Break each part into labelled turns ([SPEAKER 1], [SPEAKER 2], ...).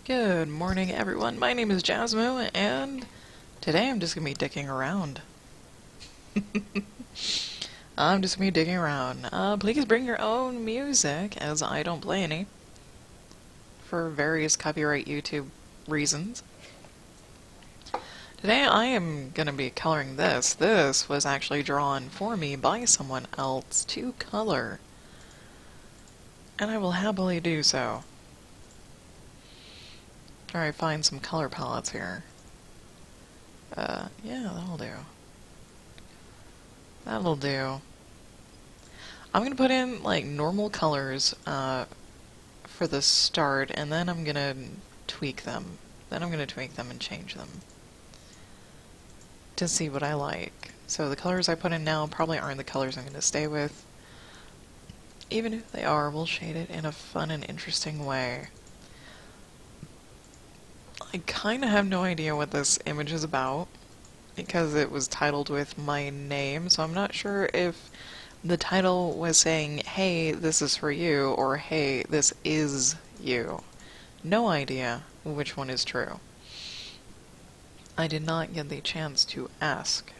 [SPEAKER 1] Good morning, everyone. My name is Jasmo, and today I'm just gonna be dicking around. I'm just gonna be digging around. Please bring your own music, as I don't play any, for various copyright YouTube reasons. Today I am gonna be coloring this. This was actually drawn for me by someone else to color, and I will happily do so. Try to find some color palettes here. Yeah, that'll do. That'll do. I'm gonna put in, like, normal colors, for the start, and then I'm gonna tweak them. Then I'm gonna tweak them and change them to see what I like. So the colors I put in now probably aren't the colors I'm gonna stay with. Even if they are, we'll shade it in a fun and interesting way. I kinda have no idea what this image is about, because it was titled with my name, so I'm not sure if the title was saying, hey, this is for you, or hey, this is you. No idea which one is true. I did not get the chance to ask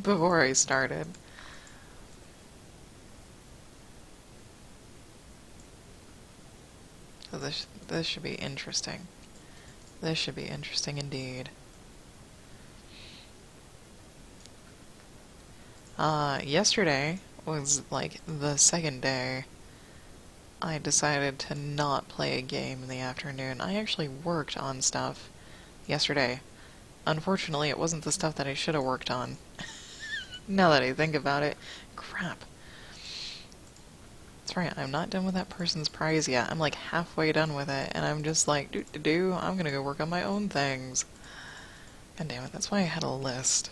[SPEAKER 1] before I started. So this should be interesting. This should be interesting indeed. Yesterday was like the second day I decided to not play a game in the afternoon. I actually worked on stuff yesterday. Unfortunately, it wasn't the stuff that I should have worked on. Now that I think about it. Crap. That's right, I'm not done with that person's prize yet. I'm like halfway done with it, and I'm just like, I'm gonna go work on my own things. God damn it, that's why I had a list.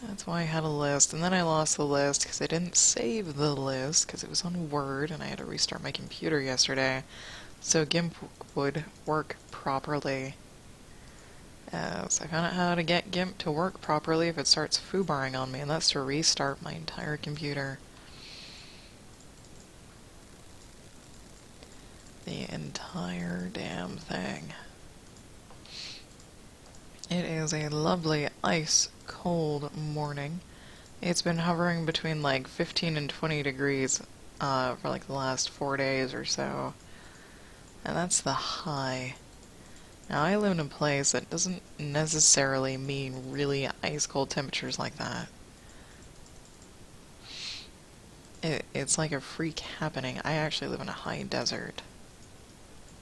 [SPEAKER 1] That's why I had a list, and then I lost the list because I didn't save the list because it was on Word, and I had to restart my computer yesterday, so GIMP would work properly. So I found out how to get GIMP to work properly if it starts foobarring on me, and that's to restart my entire computer. The entire damn thing. It is a lovely ice-cold morning. It's been hovering between like 15 and 20 degrees for like the last 4 days or so. And that's the high. Now, I live in a place that doesn't necessarily mean really ice-cold temperatures like that. It's like a freak happening. I actually live in a high desert.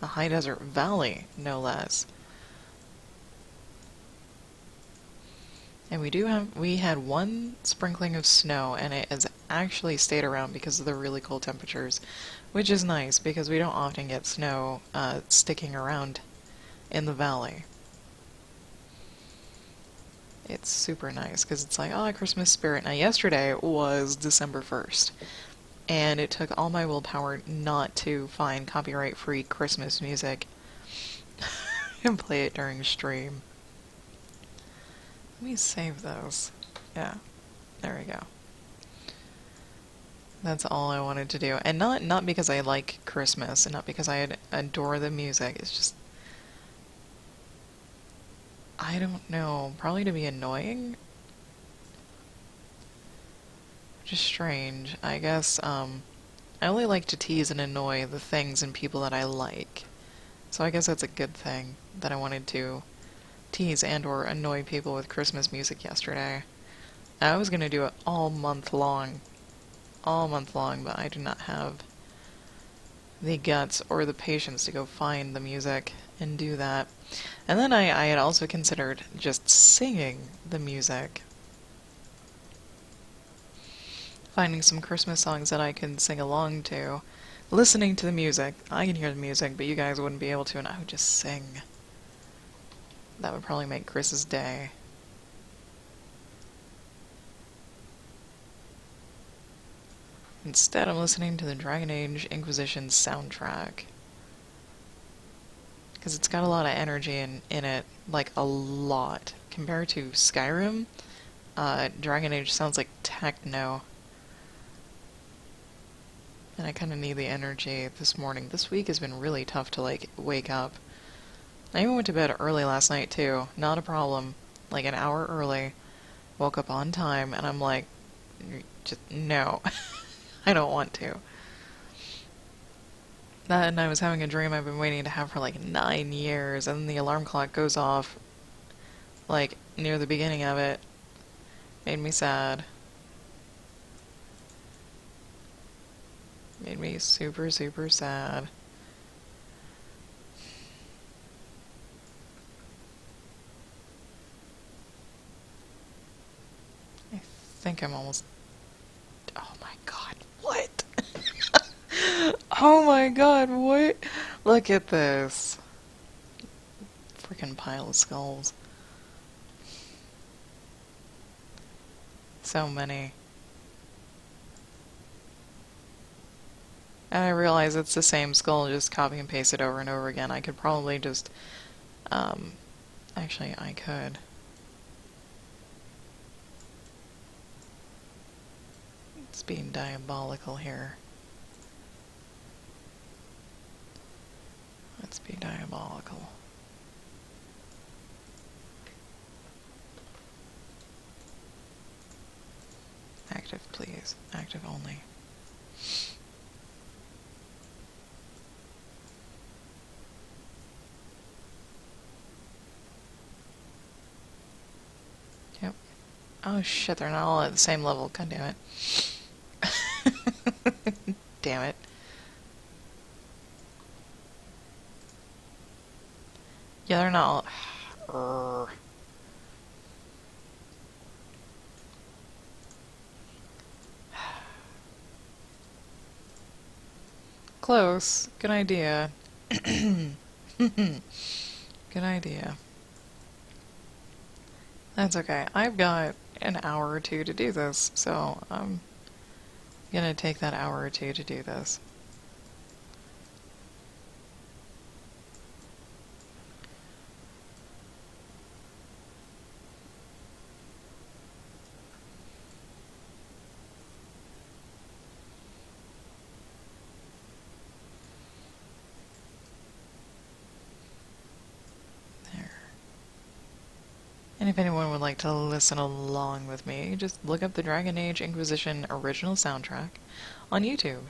[SPEAKER 1] A high desert valley, no less. And we had one sprinkling of snow, and it has actually stayed around because of the really cold temperatures, which is nice because we don't often get snow sticking around in the valley. It's super nice because it's like, oh, Christmas spirit. Now, yesterday was December 1st, and it took all my willpower not to find copyright-free Christmas music and play it during stream. Let me save those. Yeah, there we go. That's all I wanted to do. And not because I like Christmas, and not because I adore the music. It's just, I don't know, probably to be annoying? Just strange. I guess, I only like to tease and annoy the things and people that I like. So I guess that's a good thing, that I wanted to tease and or annoy people with Christmas music yesterday. I was gonna do it all month long, but I do not have the guts or the patience to go find the music and do that. And then I had also considered just singing the music. Finding some Christmas songs that I can sing along to. Listening to the music. I can hear the music, but you guys wouldn't be able to, and I would just sing. That would probably make Chris's day. Instead, I'm listening to the Dragon Age Inquisition soundtrack. Because it's got a lot of energy in it, like a lot. Compared to Skyrim, Dragon Age sounds like techno. And I kind of need the energy this morning. This week has been really tough to, like, wake up. I even went to bed early last night, too. Not a problem. Like, an hour early. Woke up on time, and I'm like, just, no. I don't want to. That, and I was having a dream I've been waiting to have for, like, 9 years, and then the alarm clock goes off, like, near the beginning of it. Made me sad. Made me super, super sad. I think I'm almost... Oh my god, what? Oh my god, what? Look at this. Freaking pile of skulls. So many. And I realize it's the same skull, just copy and paste it over and over again. I could probably just, actually I could. It's being diabolical here. Let's be diabolical. Active, please. Active only. Yep. Oh shit, they're not all at the same level. God damn it. Damn it. Yeah, they're not all... Close. Good idea. Good idea. That's okay. I've got an hour or two to do this, so I'm gonna take that hour or two to do this. There. And if anyone would like to listen along with me, just look up the Dragon Age Inquisition original soundtrack on YouTube.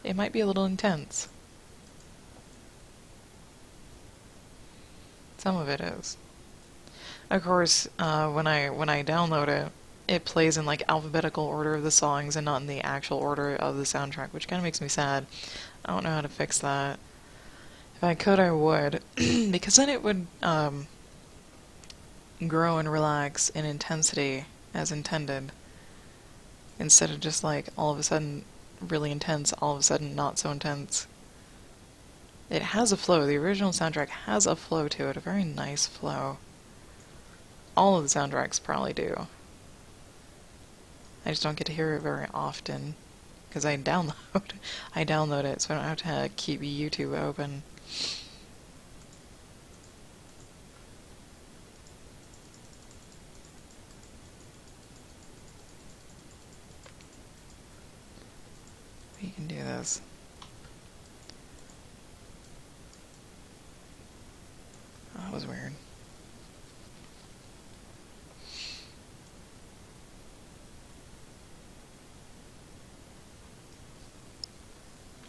[SPEAKER 1] It might be a little intense. Some of it is. Of course, when I download it, it plays in like alphabetical order of the songs and not in the actual order of the soundtrack, which kind of makes me sad. I don't know how to fix that. If I could, I would, because then it would grow and relax in intensity as intended, instead of just like all of a sudden really intense, all of a sudden not so intense. It has a flow. The original soundtrack has a flow to it, a very nice flow. All of the soundtracks probably do. I just don't get to hear it very often because I download it, so I don't have to keep YouTube open. We can do this. Oh, that was weird.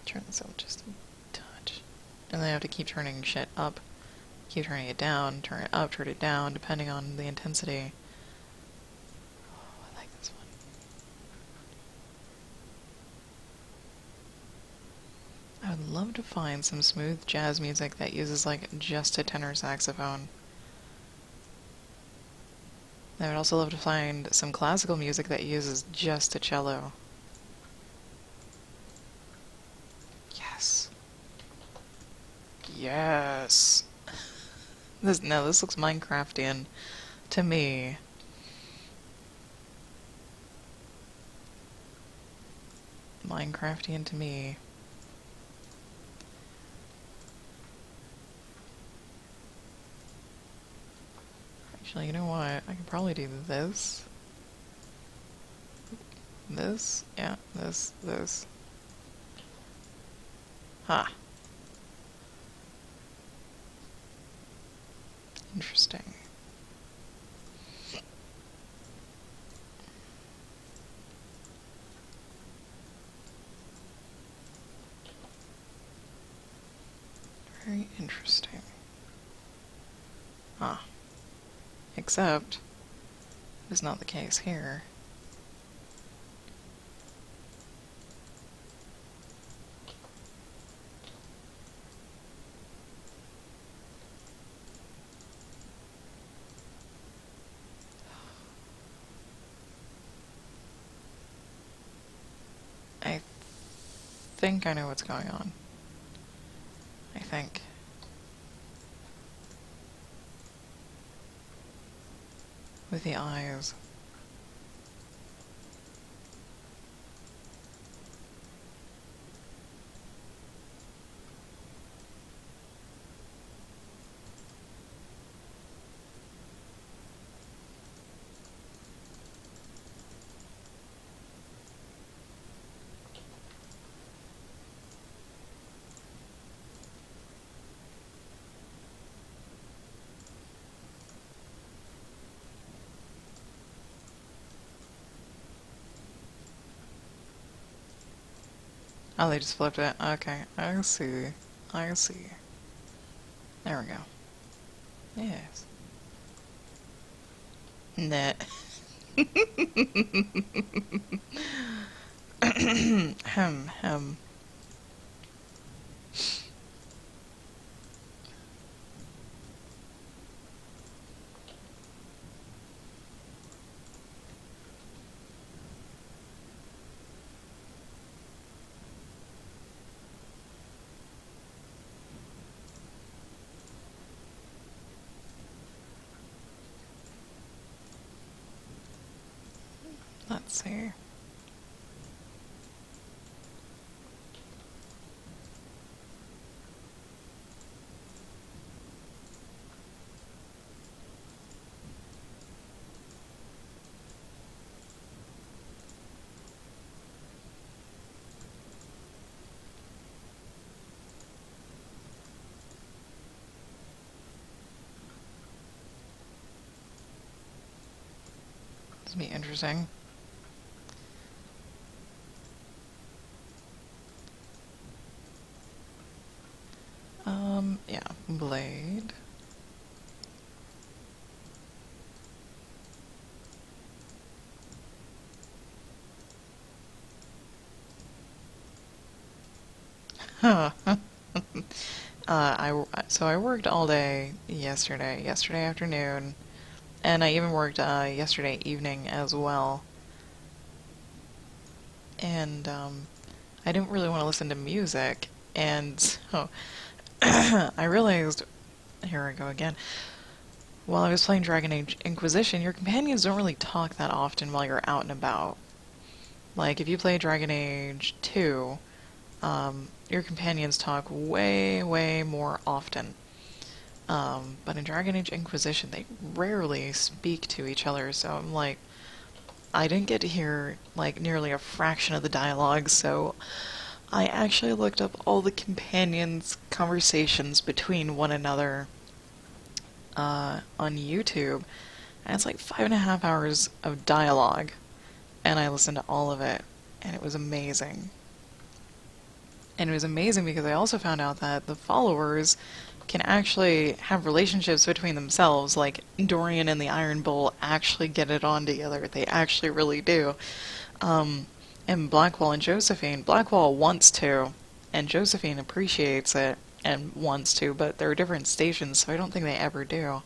[SPEAKER 1] Turn this up just a touch. And then I have to keep turning shit up. Keep turning it down, turn it up, turn it down, depending on the intensity. Oh, I like this one. I would love to find some smooth jazz music that uses like just a tenor saxophone. I would also love to find some classical music that uses just a cello. Yes. Yes. This looks Minecraftian to me. Minecraftian to me. Actually, you know what? I could probably do this. This? Yeah, this. Ha. Interesting. Very interesting. Ah. Except, it is not the case here. I think I know what's going on. I think. With the eyes. Oh, they just flipped it. Okay, I see. I see. There we go. Yes. Net. Hem. Let's see. This will be interesting. Yeah, blade. Huh. So I worked all day yesterday afternoon, and I even worked yesterday evening as well. And I didn't really want to listen to music, and so I realized, here I go again. While I was playing Dragon Age Inquisition, your companions don't really talk that often while you're out and about. Like if you play Dragon Age 2, your companions talk way more often. But in Dragon Age Inquisition, they rarely speak to each other, so I'm like, I didn't get to hear like nearly a fraction of the dialogue, so I actually looked up all the companions' conversations between one another on YouTube, and it's like 5.5 hours of dialogue, and I listened to all of it, and it was amazing. And it was amazing because I also found out that the followers can actually have relationships between themselves. Like Dorian and the Iron Bull actually get it on together. They actually really do. Um, and Blackwall and Josephine, Blackwall wants to, and Josephine appreciates it and wants to, but there are different stations, so I don't think they ever do.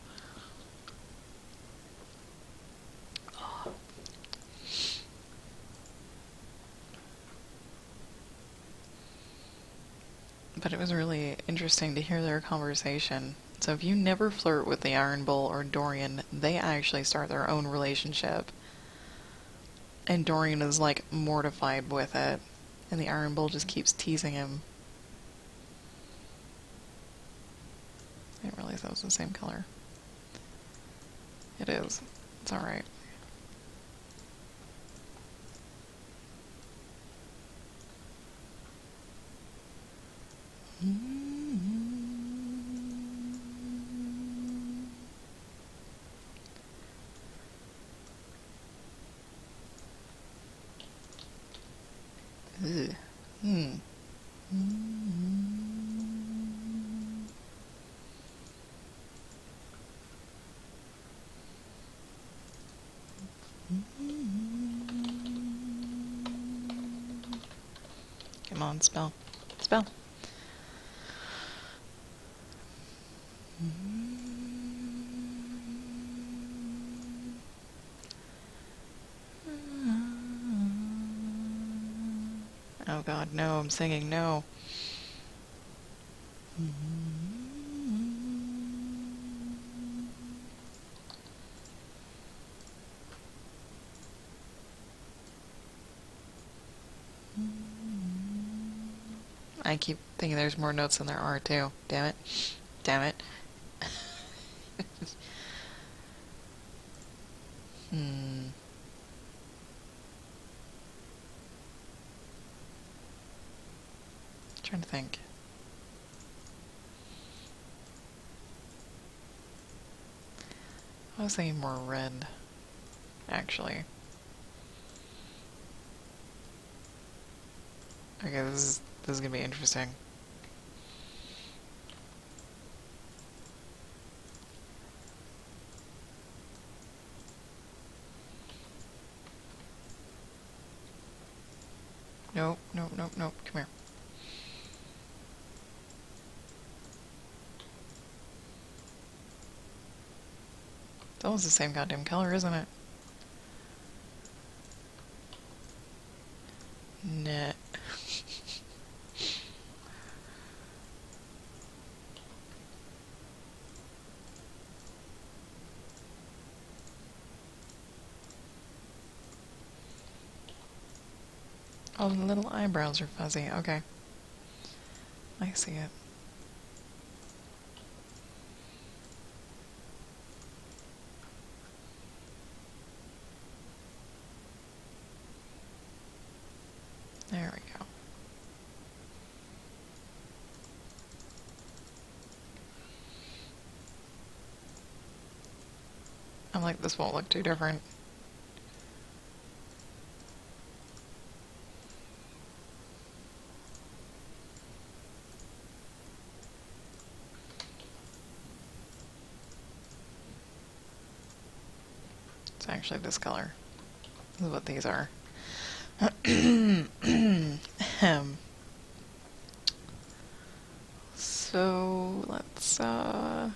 [SPEAKER 1] But it was really interesting to hear their conversation. So if you never flirt with the Iron Bull or Dorian, they actually start their own relationship. And Dorian is like mortified with it. And the Iron Bull just keeps teasing him. I didn't realize that was the same color. It is. It's alright. Ugh. Hmm. Come on, spell. Spell. Oh god, no, I'm singing, no. I keep thinking there's more notes than there are, too. Damn it. Damn it. Hmm. Trying to think. I was thinking more red, actually. Okay, this is gonna be interesting. Nope, nope, nope, nope. Come here. It's almost the same goddamn color, isn't it? Nah. Oh, the little eyebrows are fuzzy. Okay. I see it. There we go. I'm like, this won't look too different. It's actually this color. This is what these are. So, let's, I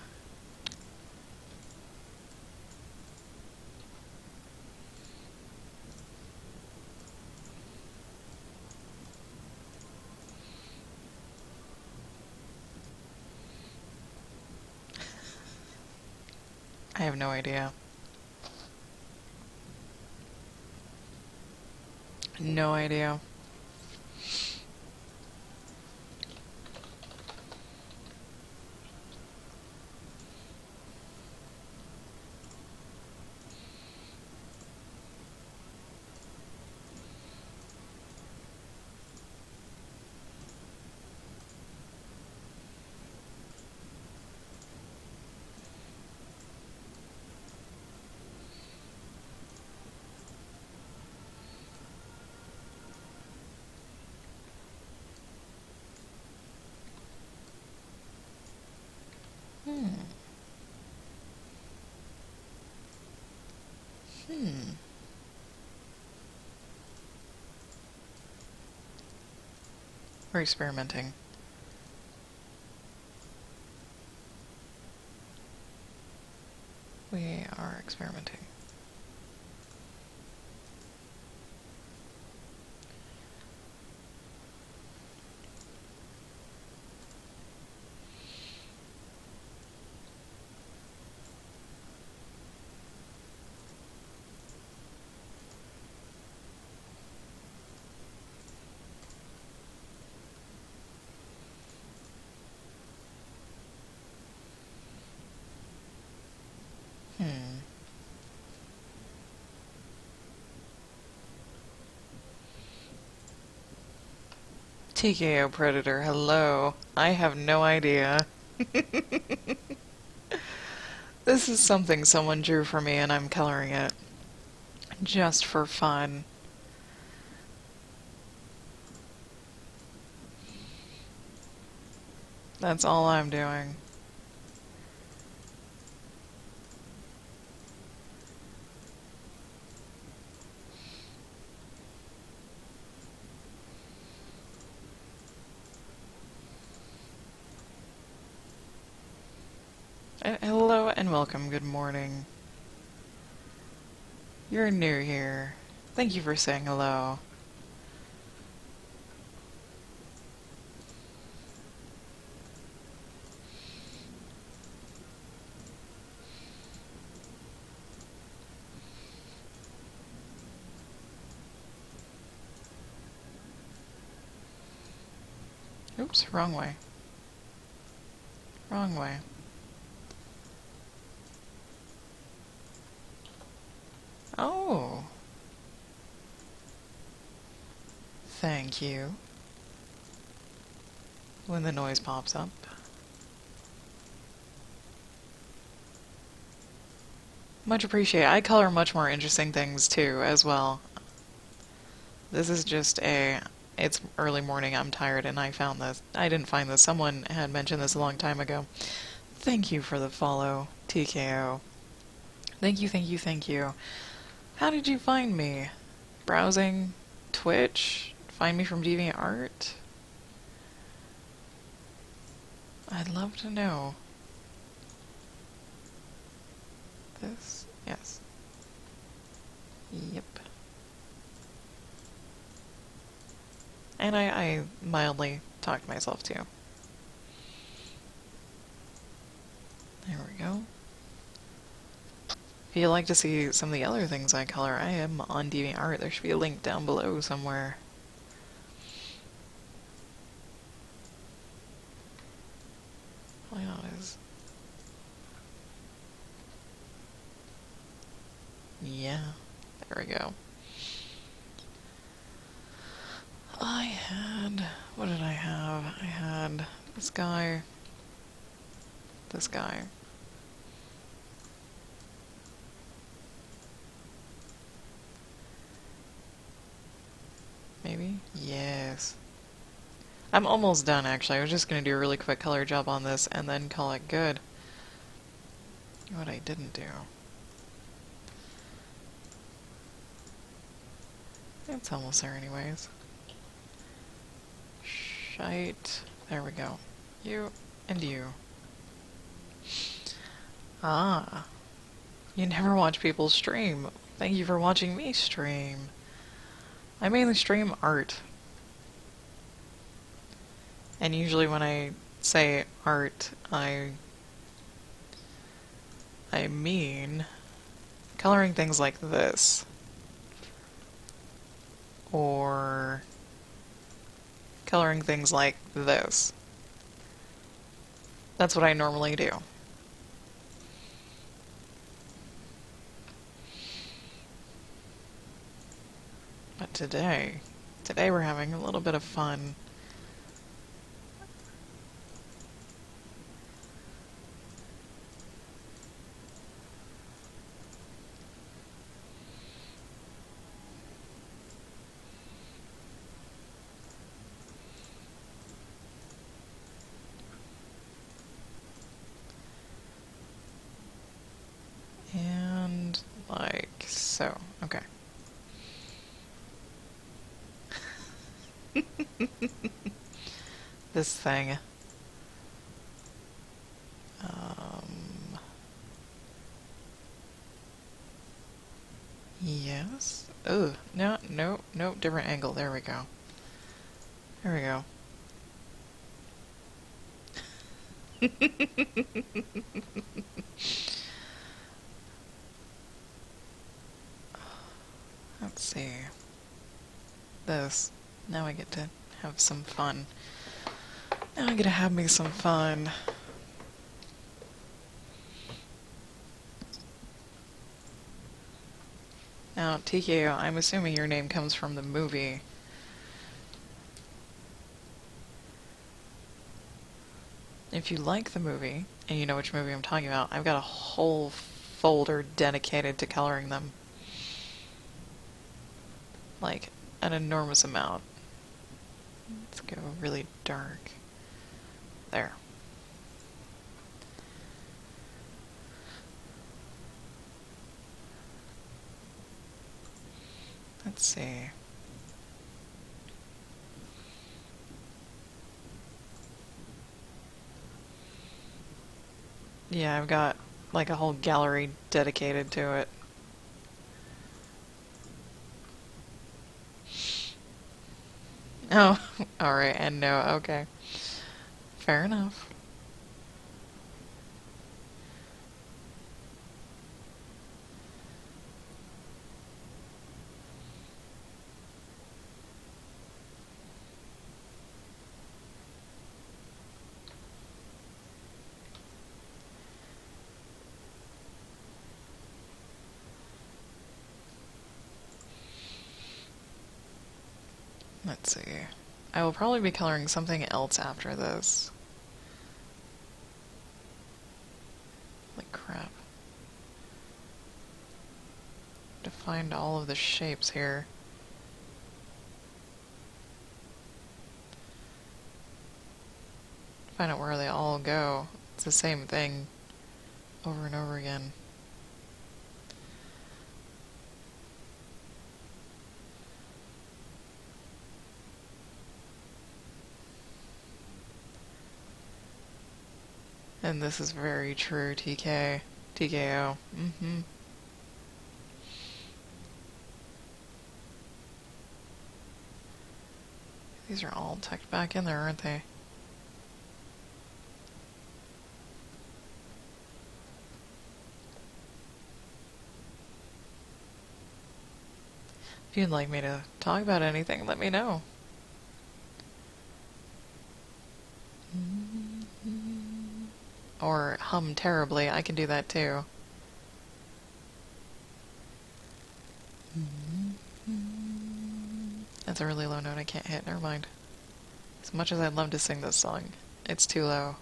[SPEAKER 1] have no idea. No idea. Hmm. Hmm. We're experimenting. We are experimenting. Hmm. TKO Predator, hello. I have no idea. This is something someone drew for me and I'm coloring it. Just for fun. That's all I'm doing. Hello and welcome, good morning. You're new here. Thank you for saying hello. Oops, wrong way. Wrong way. Oh. Thank you. When the noise pops up. Much appreciated. I color much more interesting things too, as well. This is just it's early morning, I'm tired, and I found this. I didn't find this. Someone had mentioned this a long time ago. Thank you for the follow, TKO. Thank you, thank you, thank you. How did you find me? Browsing Twitch? Find me from DeviantArt? I'd love to know. This? Yes. Yep. And I mildly talked myself too. There we go. If you'd like to see some of the other things I color, I am on DeviantArt. There should be a link down below somewhere. Why not? Yeah, there we go. What did I have? I had this guy, this guy. Maybe? Yes. I'm almost done, actually. I was just going to do a really quick color job on this and then call it good. What I didn't do. It's almost there anyways. Shite. There we go. You and you. Ah. You never watch people stream. Thank you for watching me stream. I mainly stream art. And usually when I say art, I mean coloring things like this. Or coloring things like this. That's what I normally do. But today we're having a little bit of fun. And like so. Okay. This thing. Yes. Oh, no, no, no, different angle. There we go. There we go. Let's see. This. Now I get to have some fun. Now I get to have me some fun. Now, TKO, I'm assuming your name comes from the movie. If you like the movie, and you know which movie I'm talking about, I've got a whole folder dedicated to coloring them. Like, an enormous amount. Let's go really dark. There. Let's see. Yeah, I've got like a whole gallery dedicated to it. Oh, alright, and no, okay. Fair enough. Let's see. I will probably be coloring something else after this. Like crap. To find all of the shapes here. Find out where they all go. It's the same thing over and over again. And this is very true, TK. TKO. Mm-hmm. These are all tucked back in there, aren't they? If you'd like me to talk about anything, let me know. Or hum terribly, I can do that too. That's a really low note I can't hit, never mind. As much as I'd love to sing this song, it's too low.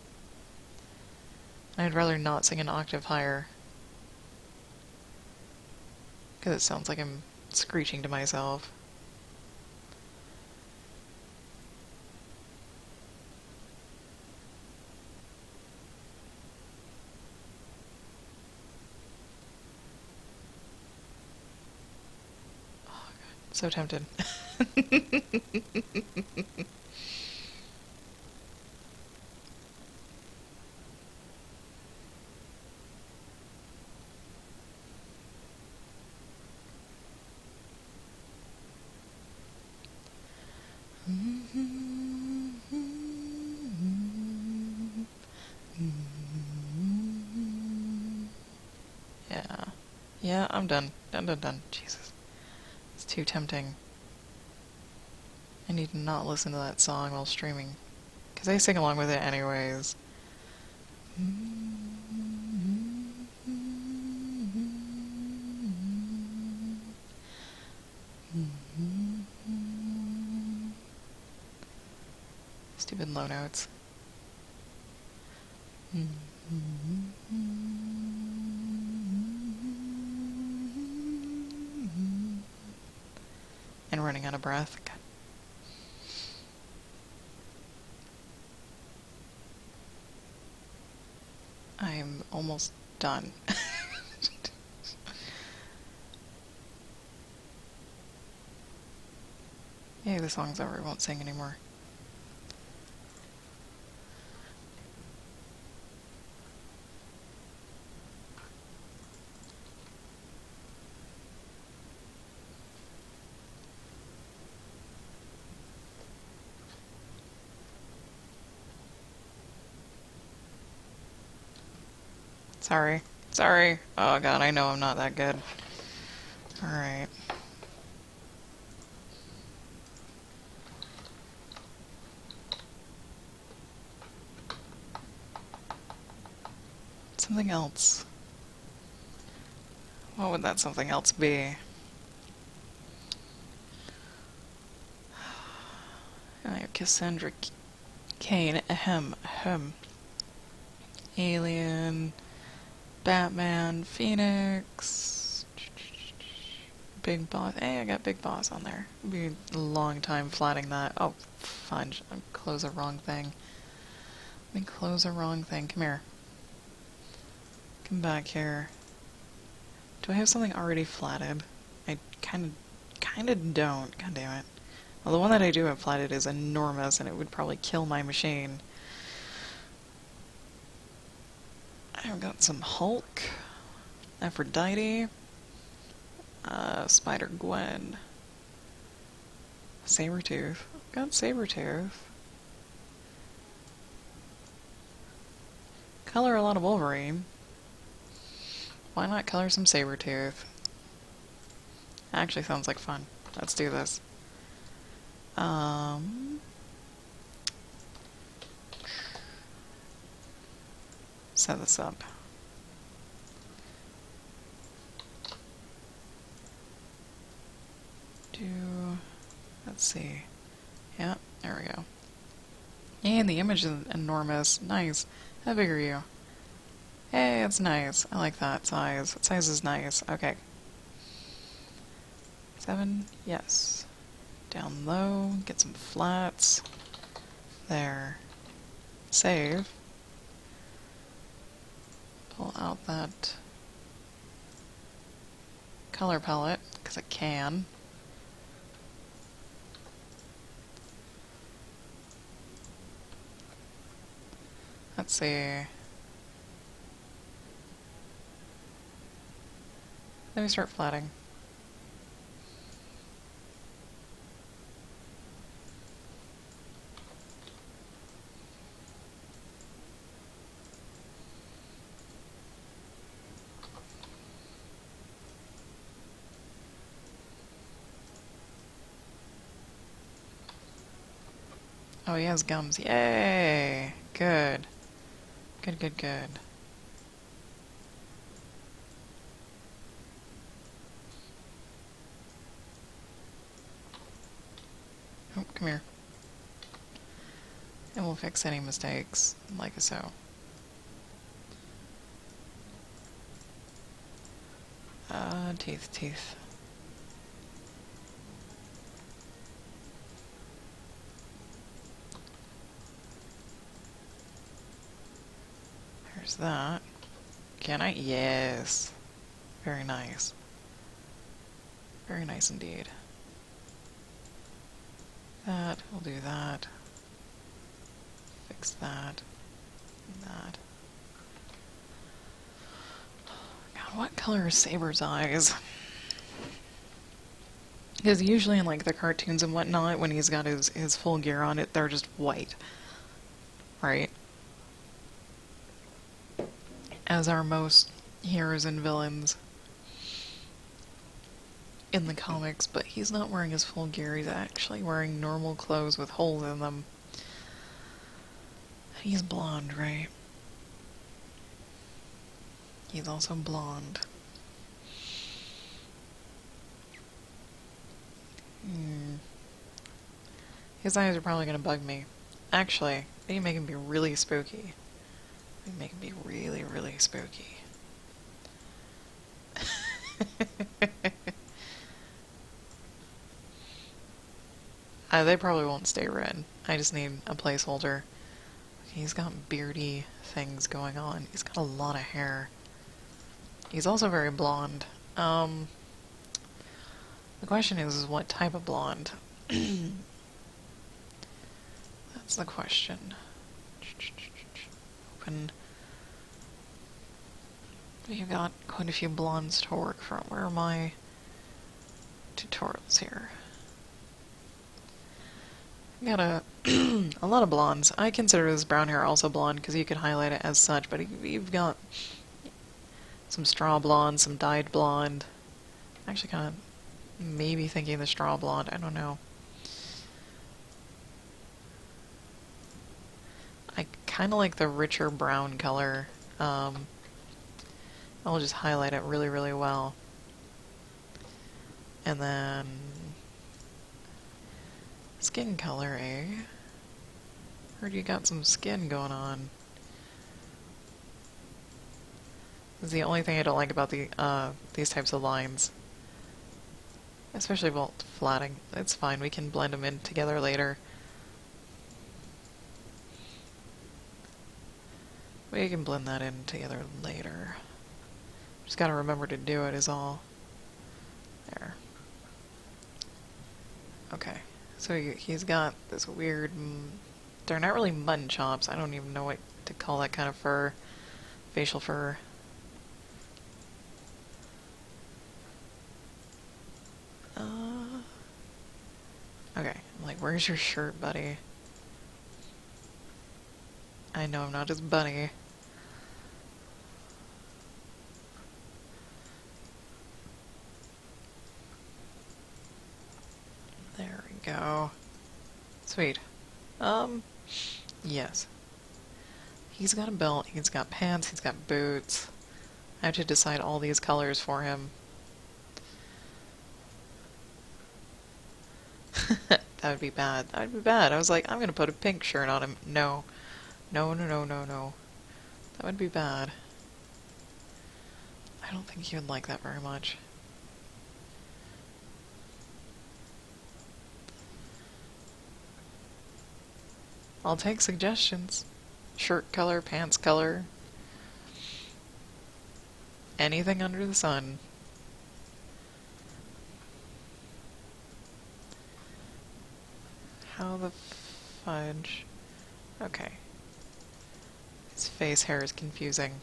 [SPEAKER 1] I'd rather not sing an octave higher. Because it sounds like I'm screeching to myself. Oh, God. So tempted. Yeah. Yeah, I'm done. Done. Jesus. It's too tempting. I need to not listen to that song while streaming. Because I sing along with it anyways. Stupid low notes. And running out of breath. God. I'm almost done. Yay, the song's over. I won't sing anymore. Sorry. Sorry. Oh god, I know I'm not that good. Alright. Something else. What would that something else be? Cassandra Cain. Ahem. Alien. Batman. Phoenix. Big Boss. Hey, I got Big Boss on there. It'll be a long time flatting that. Oh, fudge. I close the wrong thing. Let me close the wrong thing. Come here. Come back here. Do I have something already flatted? I kind of Kinda don't. God damn it. Well, the one that I do have platted is enormous, and it would probably kill my machine. I've got some Hulk, Aphrodite, Spider-Gwen, Sabretooth. Got Sabretooth. Color a lot of Wolverine. Why not color some Sabretooth? Actually sounds like fun. Let's do this. Set this up. Let's see. Yeah, there we go. And the image is enormous. Nice. How big are you? Hey, it's nice. I like that size. That size is nice. Okay. 7, yes. Down low, get some flats. There. Save. Pull out that color palette, because I can. Let's see. Let me start flatting. Oh, he has gums. Yay! Good. Good, good, good. Oh, come here. And we'll fix any mistakes, like so. Teeth, teeth. There's that. Can I? Yes. Very nice. Very nice indeed. That, we'll do that. Fix that. And that. God, what color is Saber's eyes? Because usually in like the cartoons and whatnot, when he's got his full gear on it, they're just white. Right? As are most heroes and villains in the comics, but he's not wearing his full gear. He's actually wearing normal clothes with holes in them. He's blonde, right? He's also blonde. His eyes are probably gonna bug me. Actually, they make him be really spooky. They make him be really, really spooky. They probably won't stay red. I just need a placeholder. He's got beardy things going on. He's got a lot of hair. He's also very blonde. The question is what type of blonde? That's the question. Open. We've got quite a few blondes to work from. Where are my tutorials here? Got a a lot of blondes. I consider this brown hair also blonde because you could highlight it as such, but you've got some straw blonde, some dyed blonde. Actually kind of maybe thinking the straw blonde, I don't know. I kind of like the richer brown color. I'll just highlight it really, really well. And then skin color, eh? Heard you got some skin going on. This is the only thing I don't like about these types of lines. Especially about flatting. It's fine, we can blend them in together later. We can blend that in together later. Just gotta remember to do it is all. There. Okay. So he's got this weird... they're not really mutton chops. I don't even know what to call that kind of fur. Facial fur. Okay. I'm like, where's your shirt, buddy? I know I'm not his buddy. There we go. Sweet. Yes. He's got a belt, he's got pants, he's got boots. I have to decide all these colors for him. That would be bad. That would be bad. I was like, I'm gonna put a pink shirt on him. No. No, no, no, no, no. That would be bad. I don't think he would like that very much. I'll take suggestions. Shirt color, pants color. Anything under the sun. How the fudge? Okay. His face hair is confusing.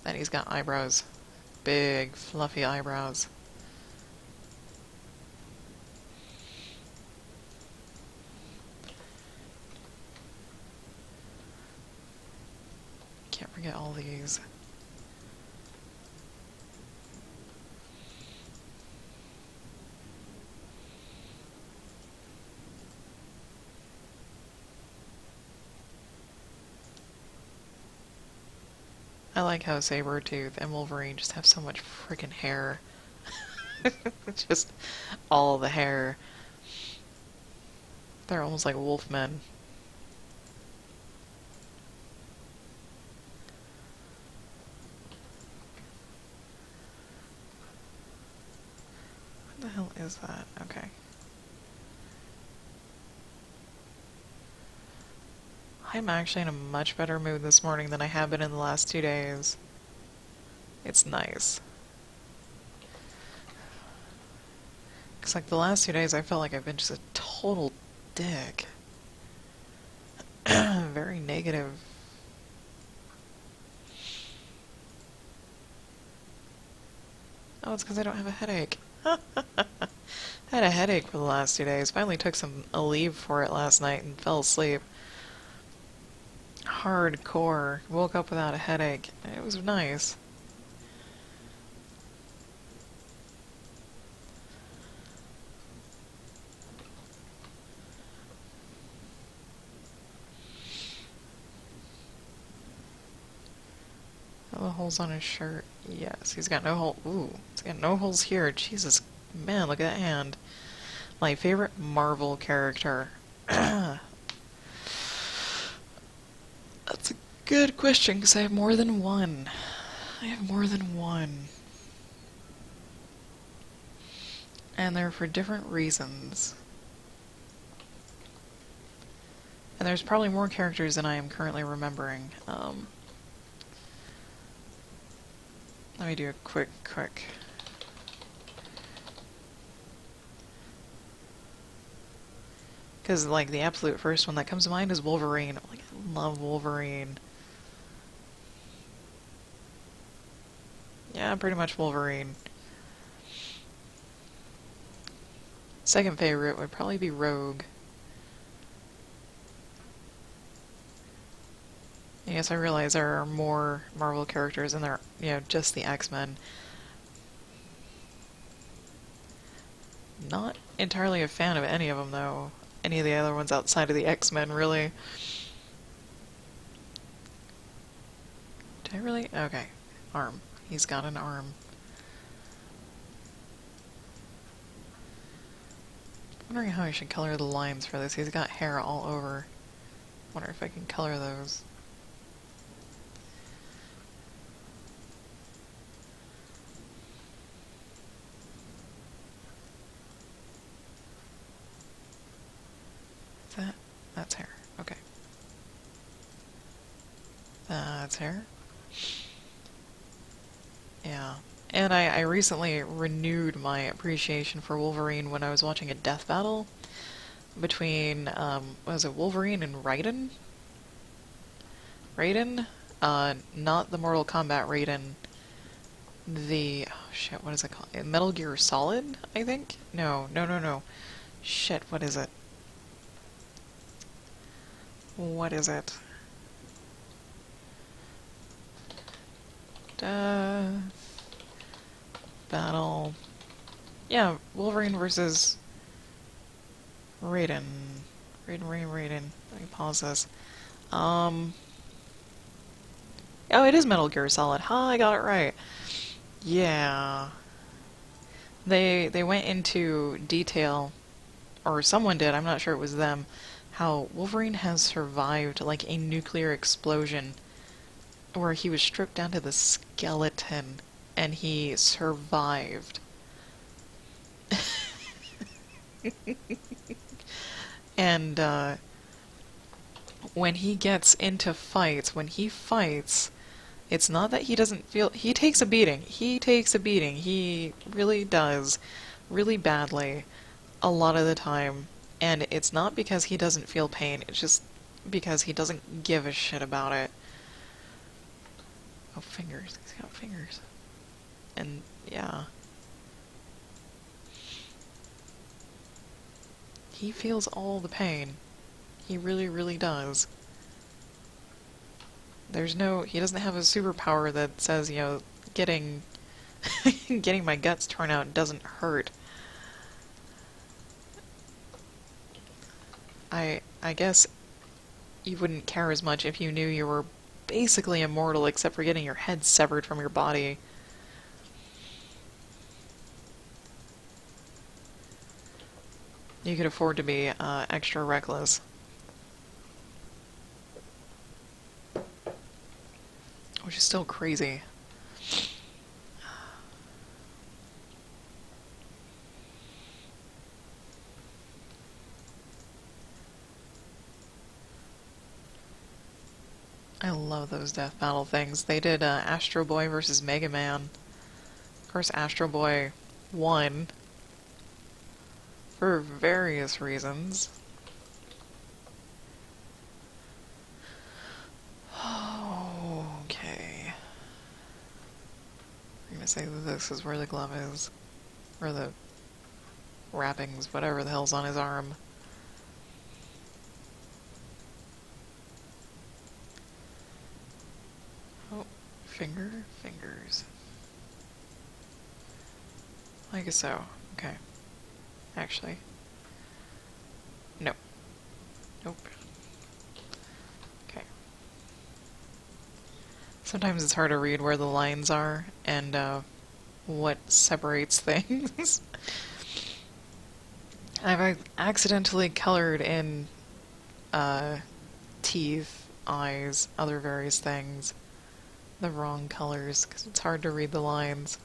[SPEAKER 1] Then he's got eyebrows. Big, fluffy eyebrows. Can't forget all these. I like how Sabretooth and Wolverine just have so much freaking hair. Just all the hair. They're almost like wolfmen. What the hell is that? Okay. I'm actually in a much better mood this morning than I have been in the last 2 days. It's nice. Because like the last 2 days I felt like I've been just a total dick. Very negative. Oh, it's because I don't have a headache. I had a headache for the last 2 days. Finally took a leave for it last night and fell asleep. Hardcore. Woke up without a headache. It was nice. Oh, the holes on his shirt. Yes, he's got no hole. Ooh, he's got no holes here. Jesus, man, look at that hand. My favorite Marvel character. That's a good question, because I have more than one. I have more than one. And they're for different reasons. And there's probably more characters than I am currently remembering. Let me do a quick. Because, like, the absolute first one that comes to mind is Wolverine. Like, I love Wolverine. Yeah, pretty much Wolverine. Second favorite would probably be Rogue. Yes, I realize there are more Marvel characters and there are, just the X-Men. Not entirely a fan of any of them, though. Any of the other ones outside of the X-Men, really. Did I really? Okay. Arm. He's got an arm. I'm wondering how I should color the lines for this. He's got hair all over. Wonder if I can color those. That's hair. Okay. That's hair. Yeah. And I recently renewed my appreciation for Wolverine when I was watching a death battle between, was it Wolverine and Raiden? Raiden? Not the Mortal Kombat Raiden. Oh shit, what is it called? Metal Gear Solid, I think? No, no, no, no. Shit, what is it? What is it? Death battle. Yeah, Wolverine versus Raiden. Raiden. Let me pause this. Oh, it is Metal Gear Solid. Ha, I got it right. Yeah. They went into detail, or someone did, I'm not sure it was them, how Wolverine has survived like a nuclear explosion where he was stripped down to the skeleton and he survived. And when he gets into fights, when he fights, it's not that he doesn't feel. He takes a beating. He takes a beating. He really does. Really badly. A lot of the time. And it's not because he doesn't feel pain. It's just because he doesn't give a shit about it. Oh, fingers. He's got fingers. And, yeah. He feels all the pain. He really, really does. He doesn't have a superpower that says, getting, getting my guts torn out doesn't hurt. I guess you wouldn't care as much if you knew you were basically immortal except for getting your head severed from your body. You could afford to be extra reckless. Which is still crazy. I love those death battle things. They did Astro Boy versus Mega Man. Of course, Astro Boy won for various reasons. Okay. I'm gonna say that this is where the glove is. Or the wrappings, whatever the hell's on his arm. Oh, fingers. I guess so. Okay. Actually. Nope. Nope. Okay. Sometimes it's hard to read where the lines are and what separates things. I've accidentally colored in teeth, eyes, other various things the wrong colors because it's hard to read the lines.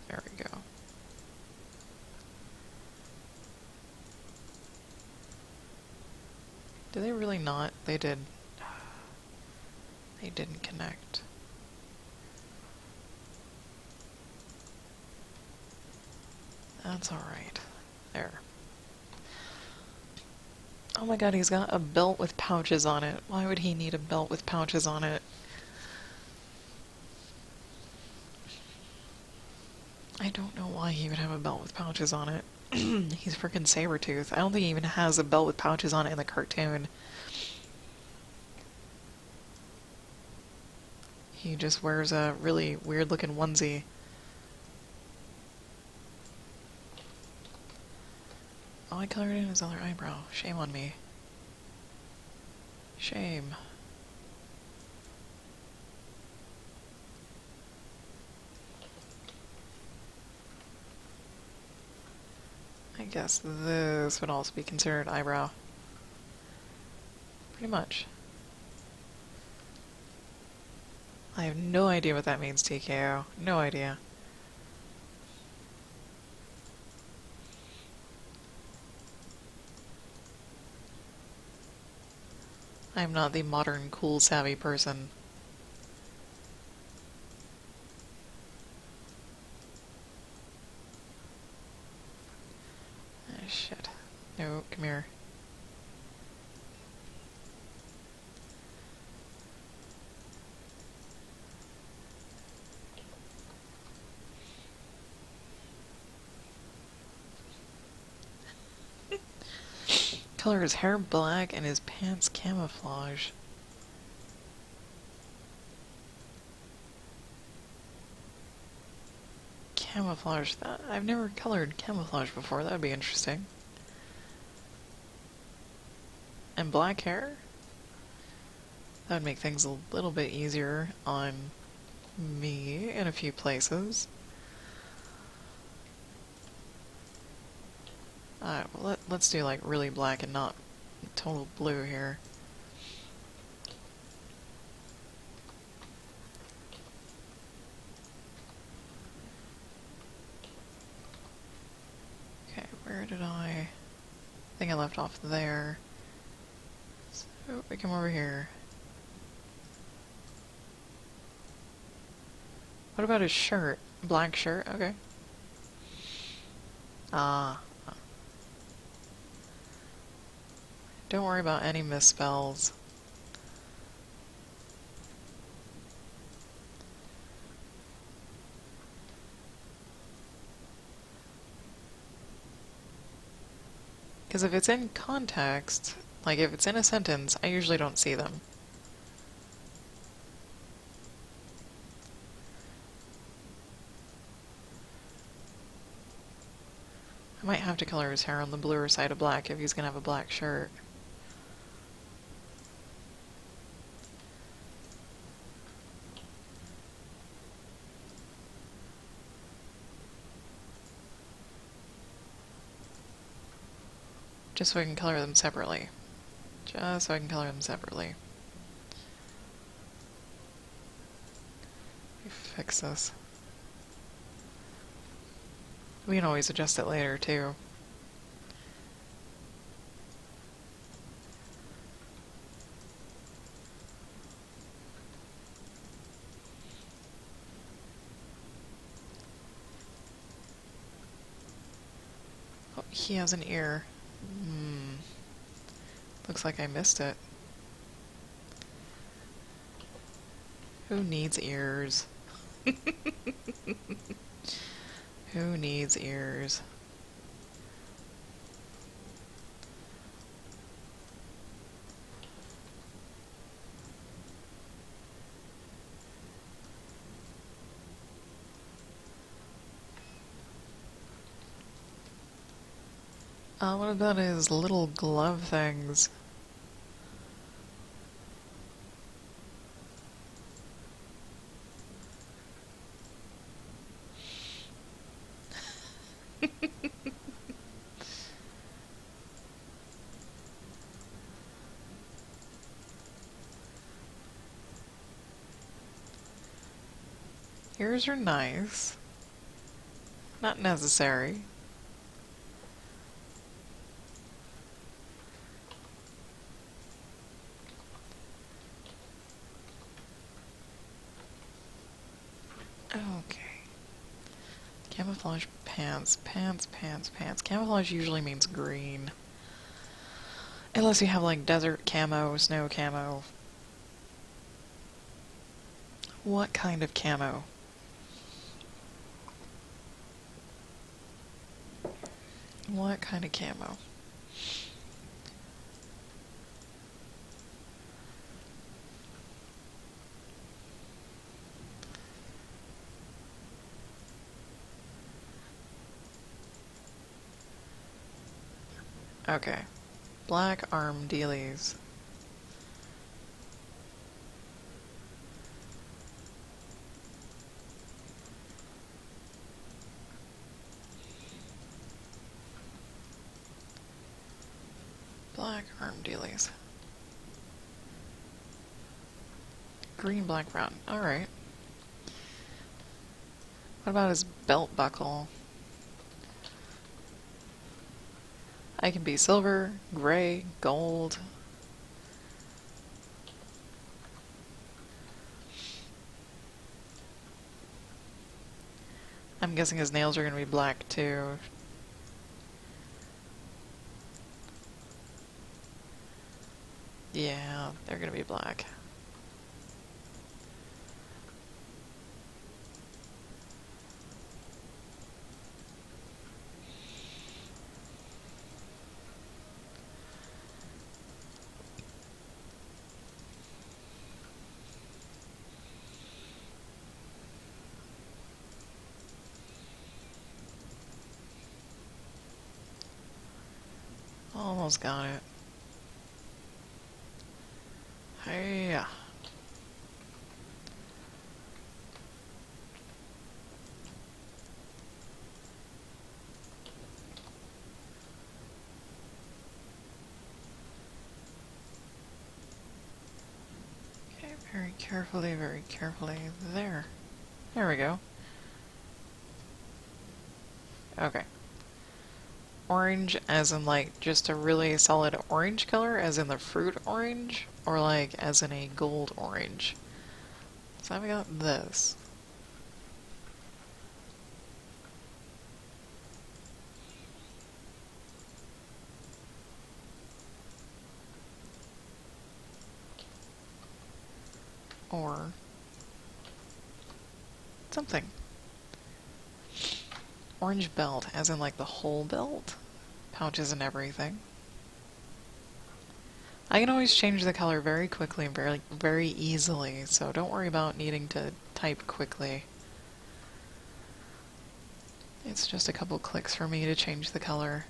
[SPEAKER 1] There we go. Did they really not? They did. They didn't connect. That's alright. There. Oh my god, he's got a belt with pouches on it. Why would he need a belt with pouches on it? I don't know why he would have a belt with pouches on it. He's freaking Sabretooth. I don't think he even has a belt with pouches on it in the cartoon. He just wears a really weird looking onesie. Oh, I colored in his other eyebrow. Shame on me. Shame. I guess this would also be considered eyebrow. Pretty much. I have no idea what that means, TKO. No idea. I'm not the modern, cool, savvy person. Ah, shit. No, come here. Color his hair black and his pants camouflage. Camouflage. That I've never colored camouflage before. That would be interesting. And black hair? That would make things a little bit easier on me in a few places. Alright, well let's do like really black and not total blue here. Okay, where did I think I left off there. So we come over here. What about his shirt? Black shirt? Okay. Ah. Don't worry about any misspells. Because if it's in context, like if it's in a sentence, I usually don't see them. I might have to color his hair on the bluer side of black if he's gonna have a black shirt. Just so I can color them separately. Just so I can color them separately. Let me fix this. We can always adjust it later, too. Oh, he has an ear. Looks like I missed it. Who needs ears? Who needs ears? What about his little glove things? Ears are nice. Not necessary. Okay. Camouflage pants, pants, pants, pants. Camouflage usually means green. Unless you have like desert camo, snow camo. What kind of camo? What kind of camo? Okay. Black arm dealies. Black arm dealies. Green, black, brown. Alright. What about his belt buckle? I can be silver, gray, gold. I'm guessing his nails are going to be black too. Yeah, they're going to be black. Almost got it. Hey. Okay, very carefully, very carefully. There. There we go. Okay. Orange as in like just a really solid orange color, as in the fruit orange, or like as in a gold orange. So I've got this. Or something. Orange belt, as in like the whole belt, pouches and everything. I can always change the color very quickly and very easily, so don't worry about needing to type quickly. It's just a couple clicks for me to change the color.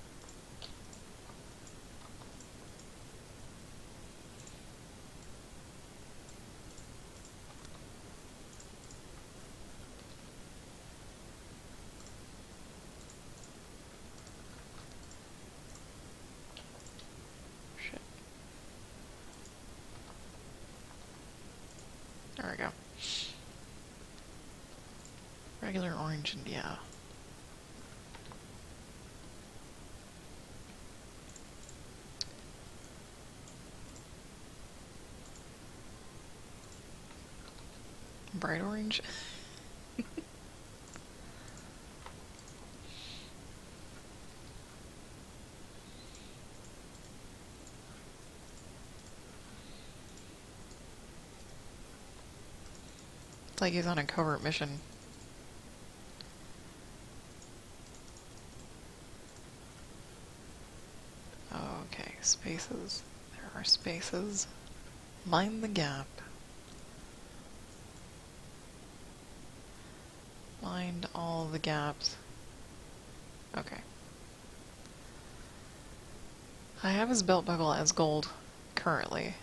[SPEAKER 1] Shit. There we go. Regular orange and yeah. Bright orange. It's like he's on a covert mission. Okay, spaces. There are spaces. Mind the gap. Mind all the gaps. Okay. I have his belt buckle as gold currently.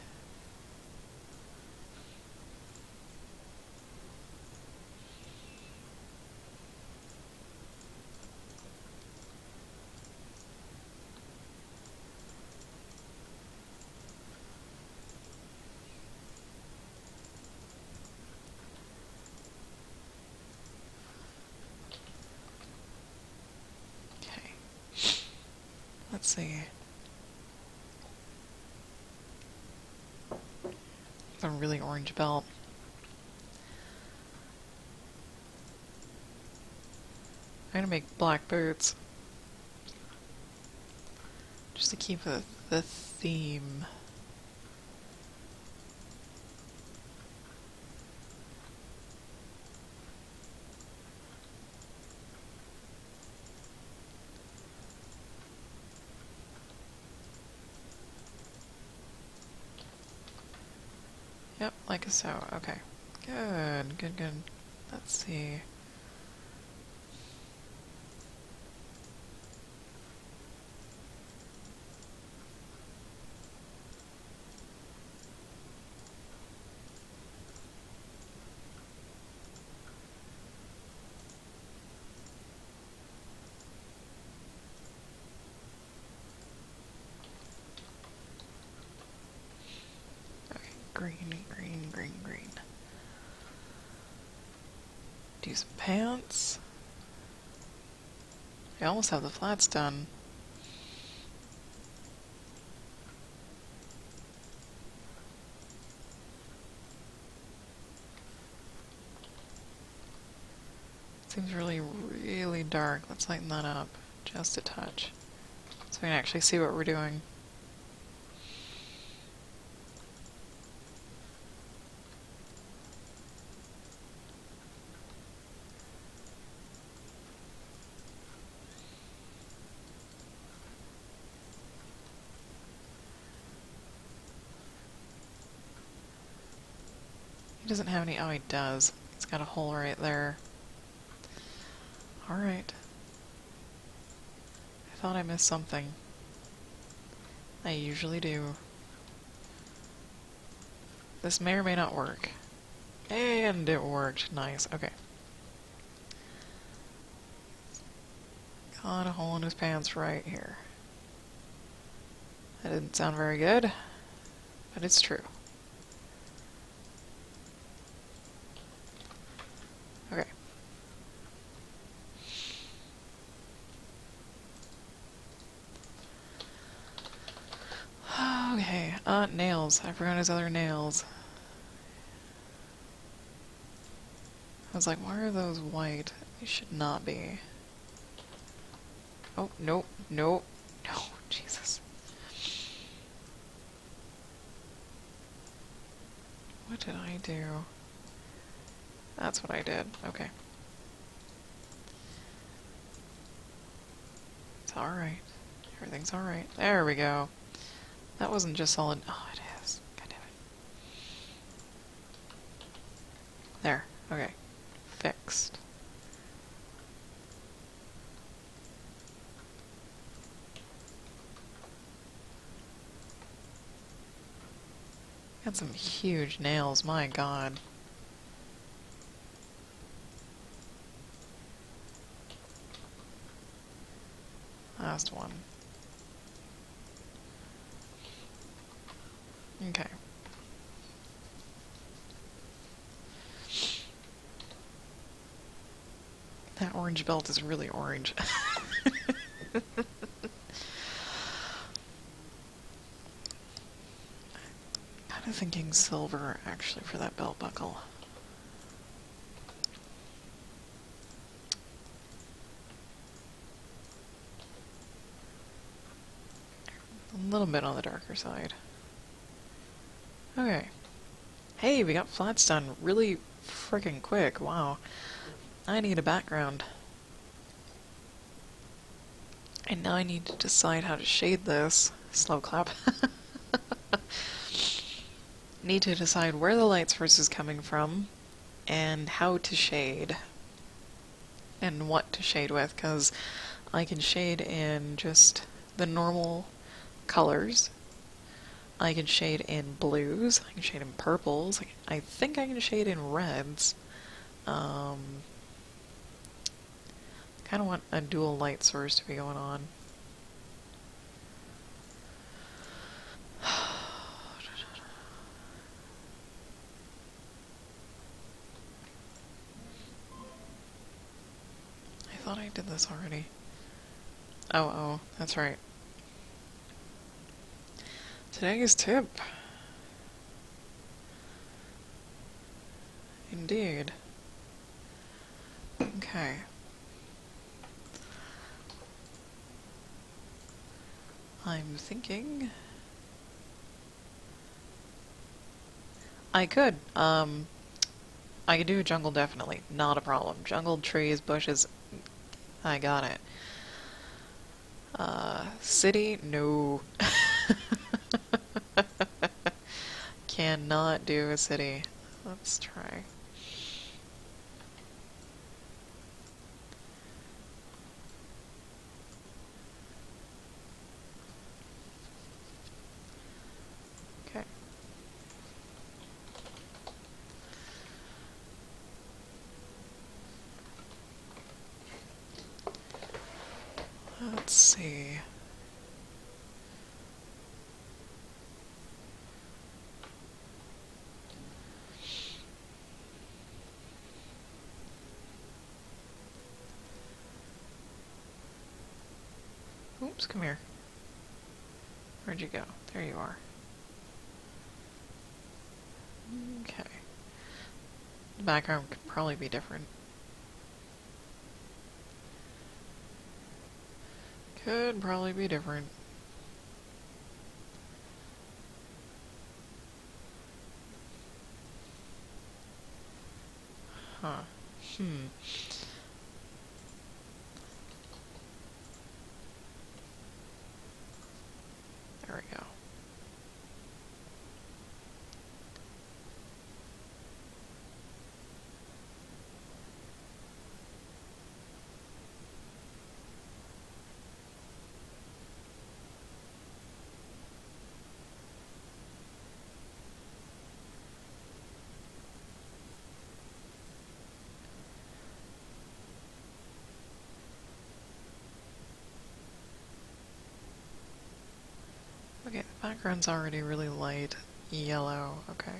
[SPEAKER 1] Okay. Let's see. A really orange belt. I'm gonna make black boots. Just to keep the theme. Yep, like so. Okay. Good, good, good. Let's see. Okay, green, green, green, green. Do some pants. I almost have the flats done. Seems really, really dark. Let's lighten that up just a touch so we can actually see what we're doing. He doesn't have any. Oh, he does. He's got a hole right there. Alright. I thought I missed something. I usually do. This may or may not work. And it worked. Nice. Okay. Got a hole in his pants right here. That didn't sound very good, but it's true. Okay. Okay, nails. I forgot his other nails. I was like, why are those white? They should not be. Oh, nope, nope, no, Jesus. What did I do? That's what I did, okay. It's alright. Everything's alright. There we go. That wasn't just solid. Oh, it is. God damn it. There. Okay. Fixed. Got some huge nails, my god. Last one. Okay. That orange belt is really orange. Kind of thinking silver, actually, for that belt buckle. A little bit on the darker side. Okay. Hey, we got flats done really freaking quick. Wow. I need a background. And now I need to decide how to shade this. Slow clap. Need to decide where the light source is coming from and how to shade. And what to shade with, because I can shade in just the normal colors. I can shade in blues. I can shade in purples. I think I can shade in reds. Kind of want a dual light source to be going on. I thought I did this already. Oh, that's right. Today's tip. Indeed. Okay. I'm thinking... I could. I could do a jungle, definitely. Not a problem. Jungle, trees, bushes. I got it. City? No. Cannot do a city. Let's try. Okay. Let's see. Oops, come here. Where'd you go? There you are. Okay. The background could probably be different. Could probably be different. Huh. Hmm. There we go. Okay, the background's already really light yellow. Okay.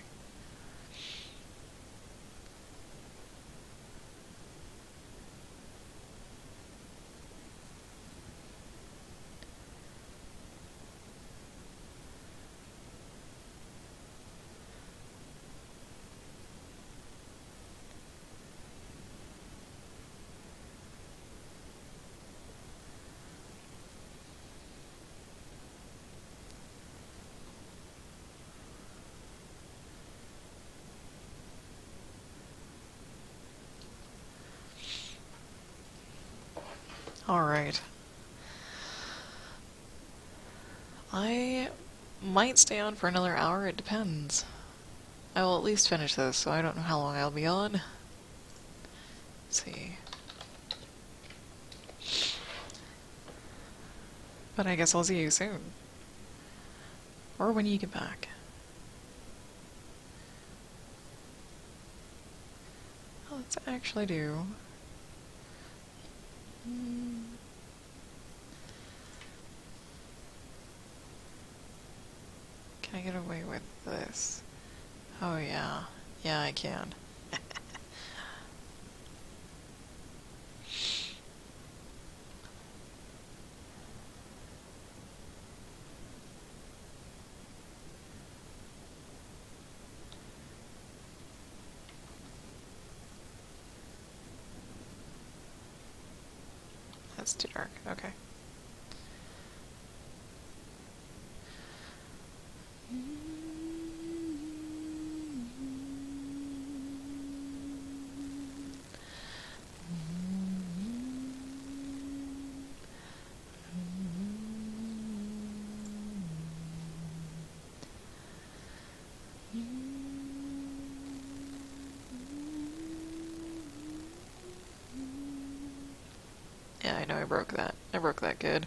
[SPEAKER 1] Alright. I might stay on for another hour, it depends. I will at least finish this, so I don't know how long I'll be on. Let's see. But I guess I'll see you soon. Or when you get back. Let's actually do... Can I get away with this? Oh yeah. Yeah, I can. That's too dark. Okay. Yeah, I know I broke that. I broke that good.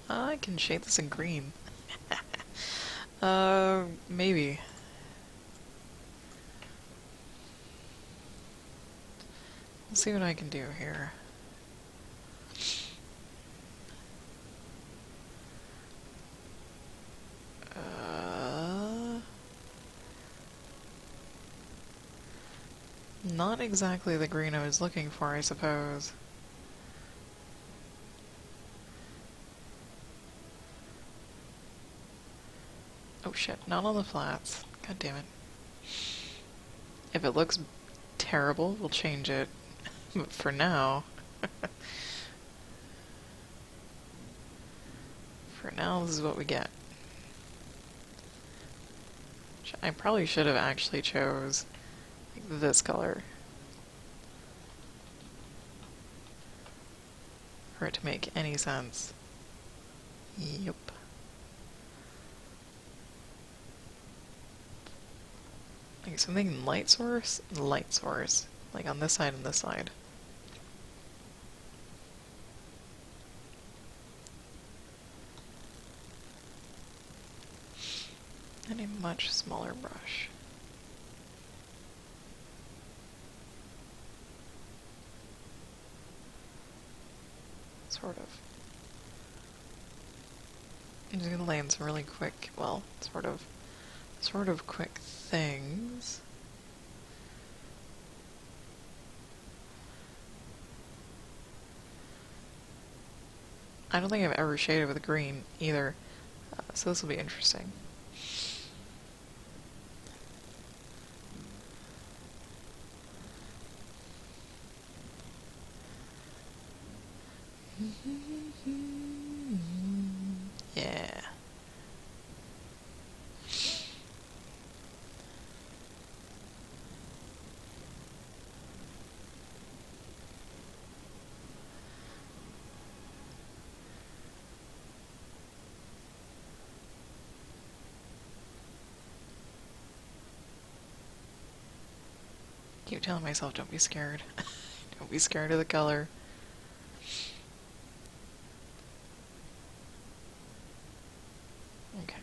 [SPEAKER 1] I can shade this in green. Maybe. We'll see what I can do here. Not exactly the green I was looking for, I suppose. Oh shit, not on the flats. God damn it. If it looks terrible, we'll change it. But for now... for now, this is what we get. I probably should have actually chose like, this color. For it to make any sense. Yep. Like something light source, like on this side and this side. And a much smaller brush. Sort of. I'm just gonna lay in some really quick, well, sort of quick things. I don't think I've ever shaded with green either, so this will be interesting. Yeah. Keep telling myself, don't be scared. Don't be scared of the color. Okay.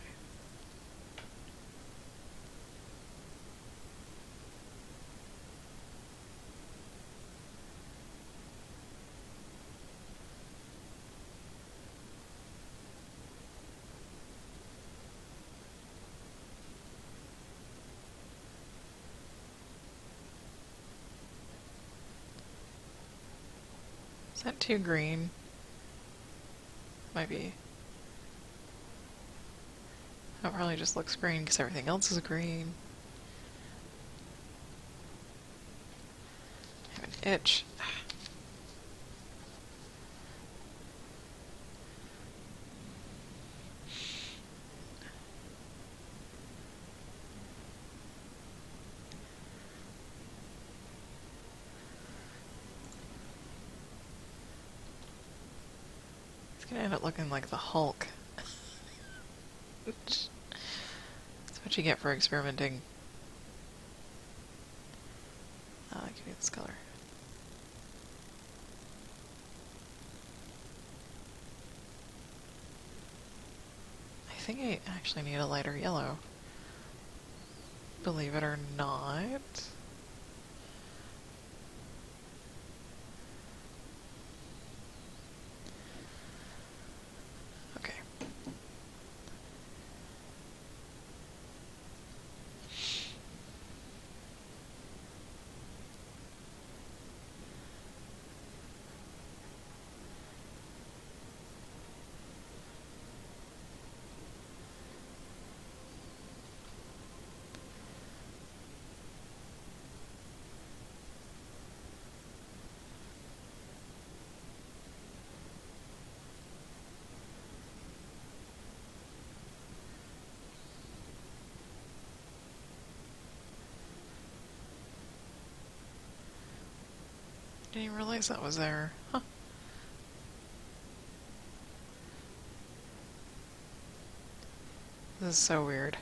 [SPEAKER 1] Is that too green? Might be. That probably just looks green because everything else is green. I have an itch. It's gonna end up looking like the Hulk. That's what you get for experimenting. I can do this color. I think I actually need a lighter yellow. Believe it or not. Okay. Didn't even realize that was there. Huh. This is so weird.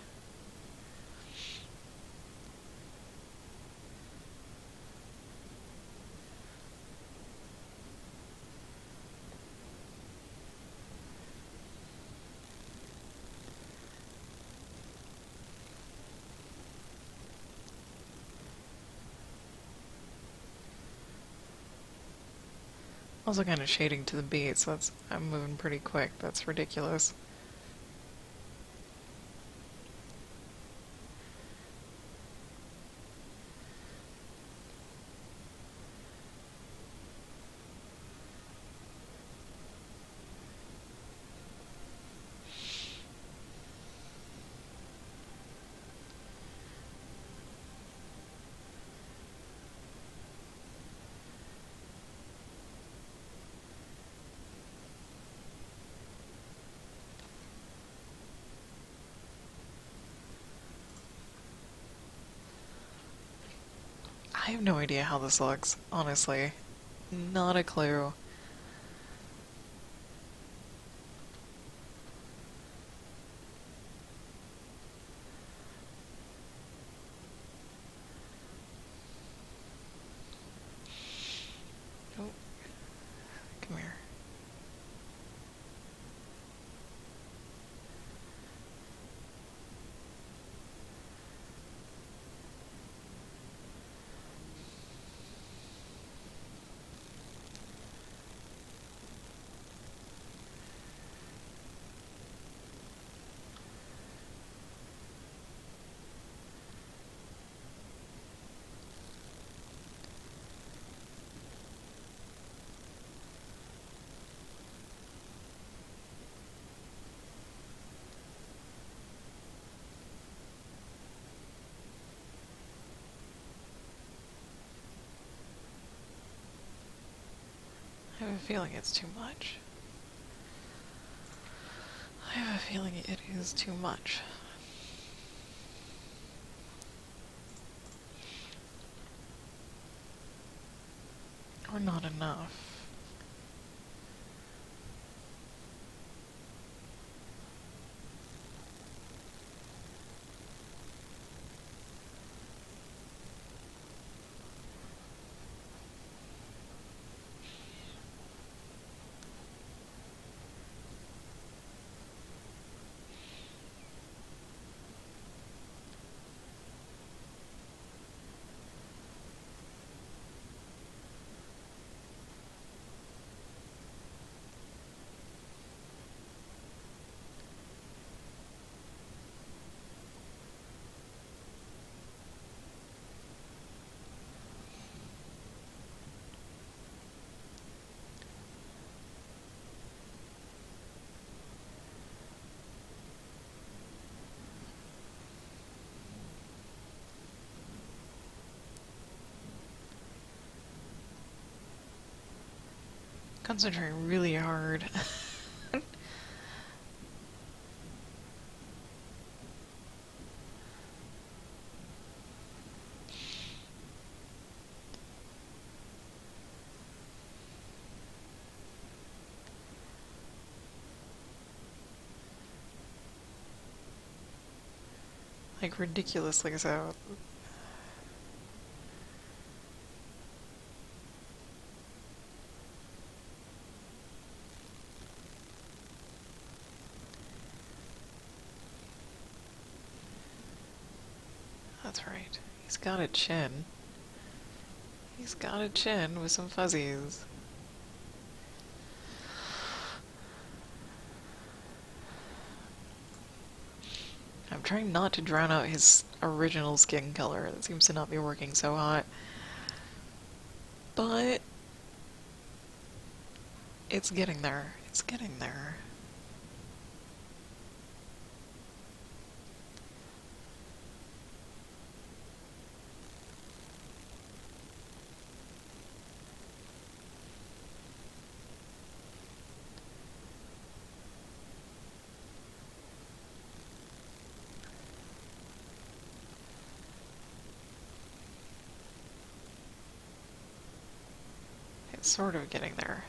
[SPEAKER 1] Also kind of shading to the beat, so I'm moving pretty quick. That's ridiculous. I have no idea how this looks, honestly. Not a clue. Oh, come here. I have a feeling it's too much. I have a feeling it is too much. Or not enough. Concentrating really hard. Like ridiculously so. That's right. He's got a chin. He's got a chin with some fuzzies. I'm trying not to drown out his original skin color. That seems to not be working so hot. But it's getting there. It's getting there. It's sort of getting there.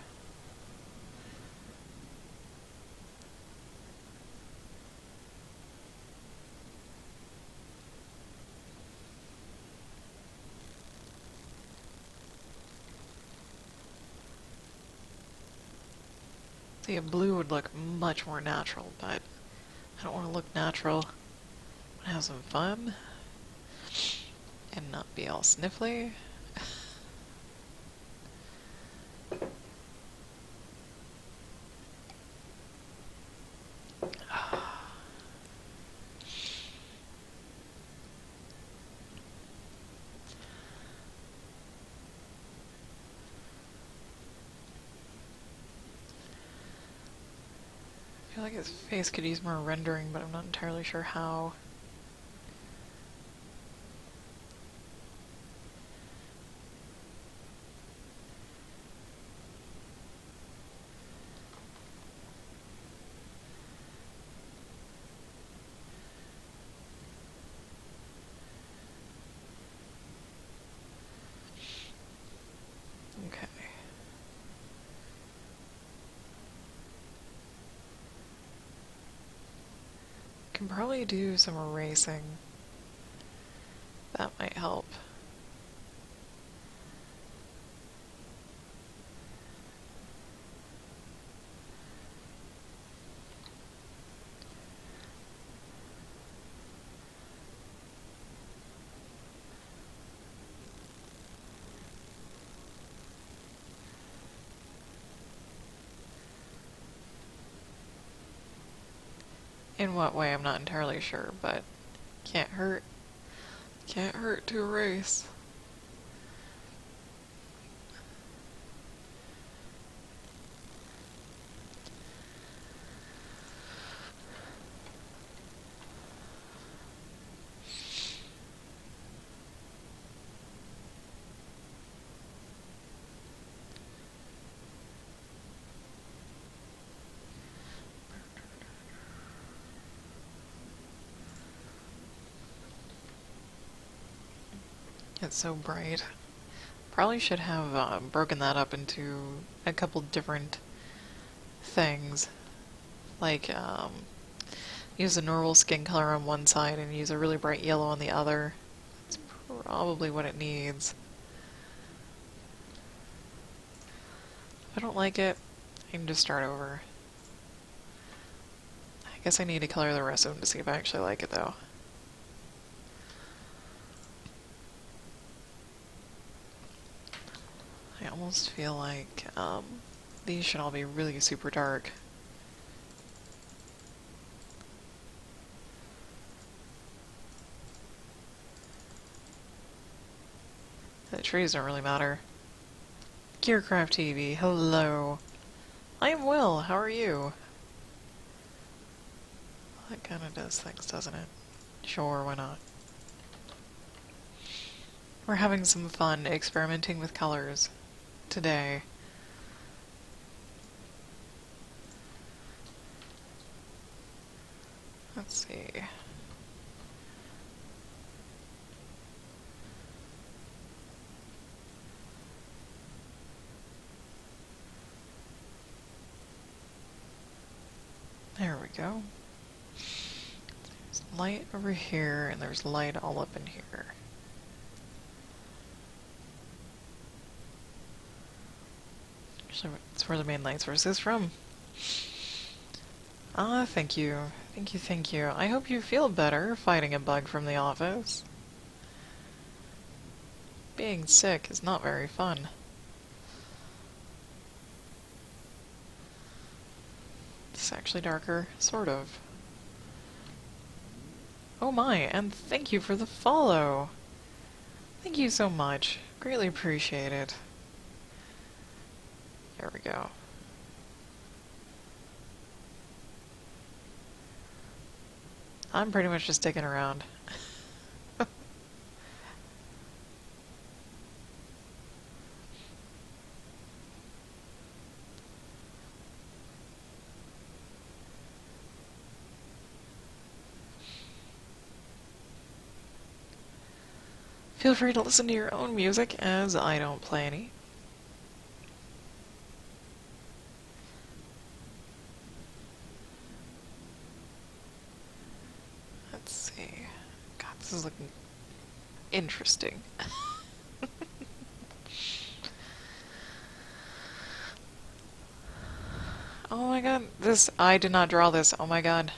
[SPEAKER 1] See, a blue would look much more natural, but I don't want to look natural. I want to have some fun and not be all sniffly. I feel like his face could use more rendering, but I'm not entirely sure how. Okay. Can probably do some erasing. That might help. In what way, I'm not entirely sure, but can't hurt. Can't hurt to erase. It's so bright. Probably should have broken that up into a couple different things. Like, use a normal skin color on one side and use a really bright yellow on the other. That's probably what it needs. If I don't like it, I can just start over. I guess I need to color the rest of them to see if I actually like it, though. I almost feel like these should all be really super dark. The trees don't really matter. Gearcraft TV, hello. I am well, how are you? That kind of does things, doesn't it? Sure, why not? We're having some fun experimenting with colors today. Let's see. There we go. There's light over here, and there's light all up in here. So that's where the main light source is from. Ah, thank you. Thank you, thank you. I hope you feel better fighting a bug from the office. Being sick is not very fun. It's actually darker, sort of. Oh my, and thank you for the follow. Thank you so much. Greatly appreciate it. There we go. I'm pretty much just sticking around. Feel free to listen to your own music, as I don't play any. Let's see. God, this is looking interesting. Oh my god, I did not draw this. Oh my god.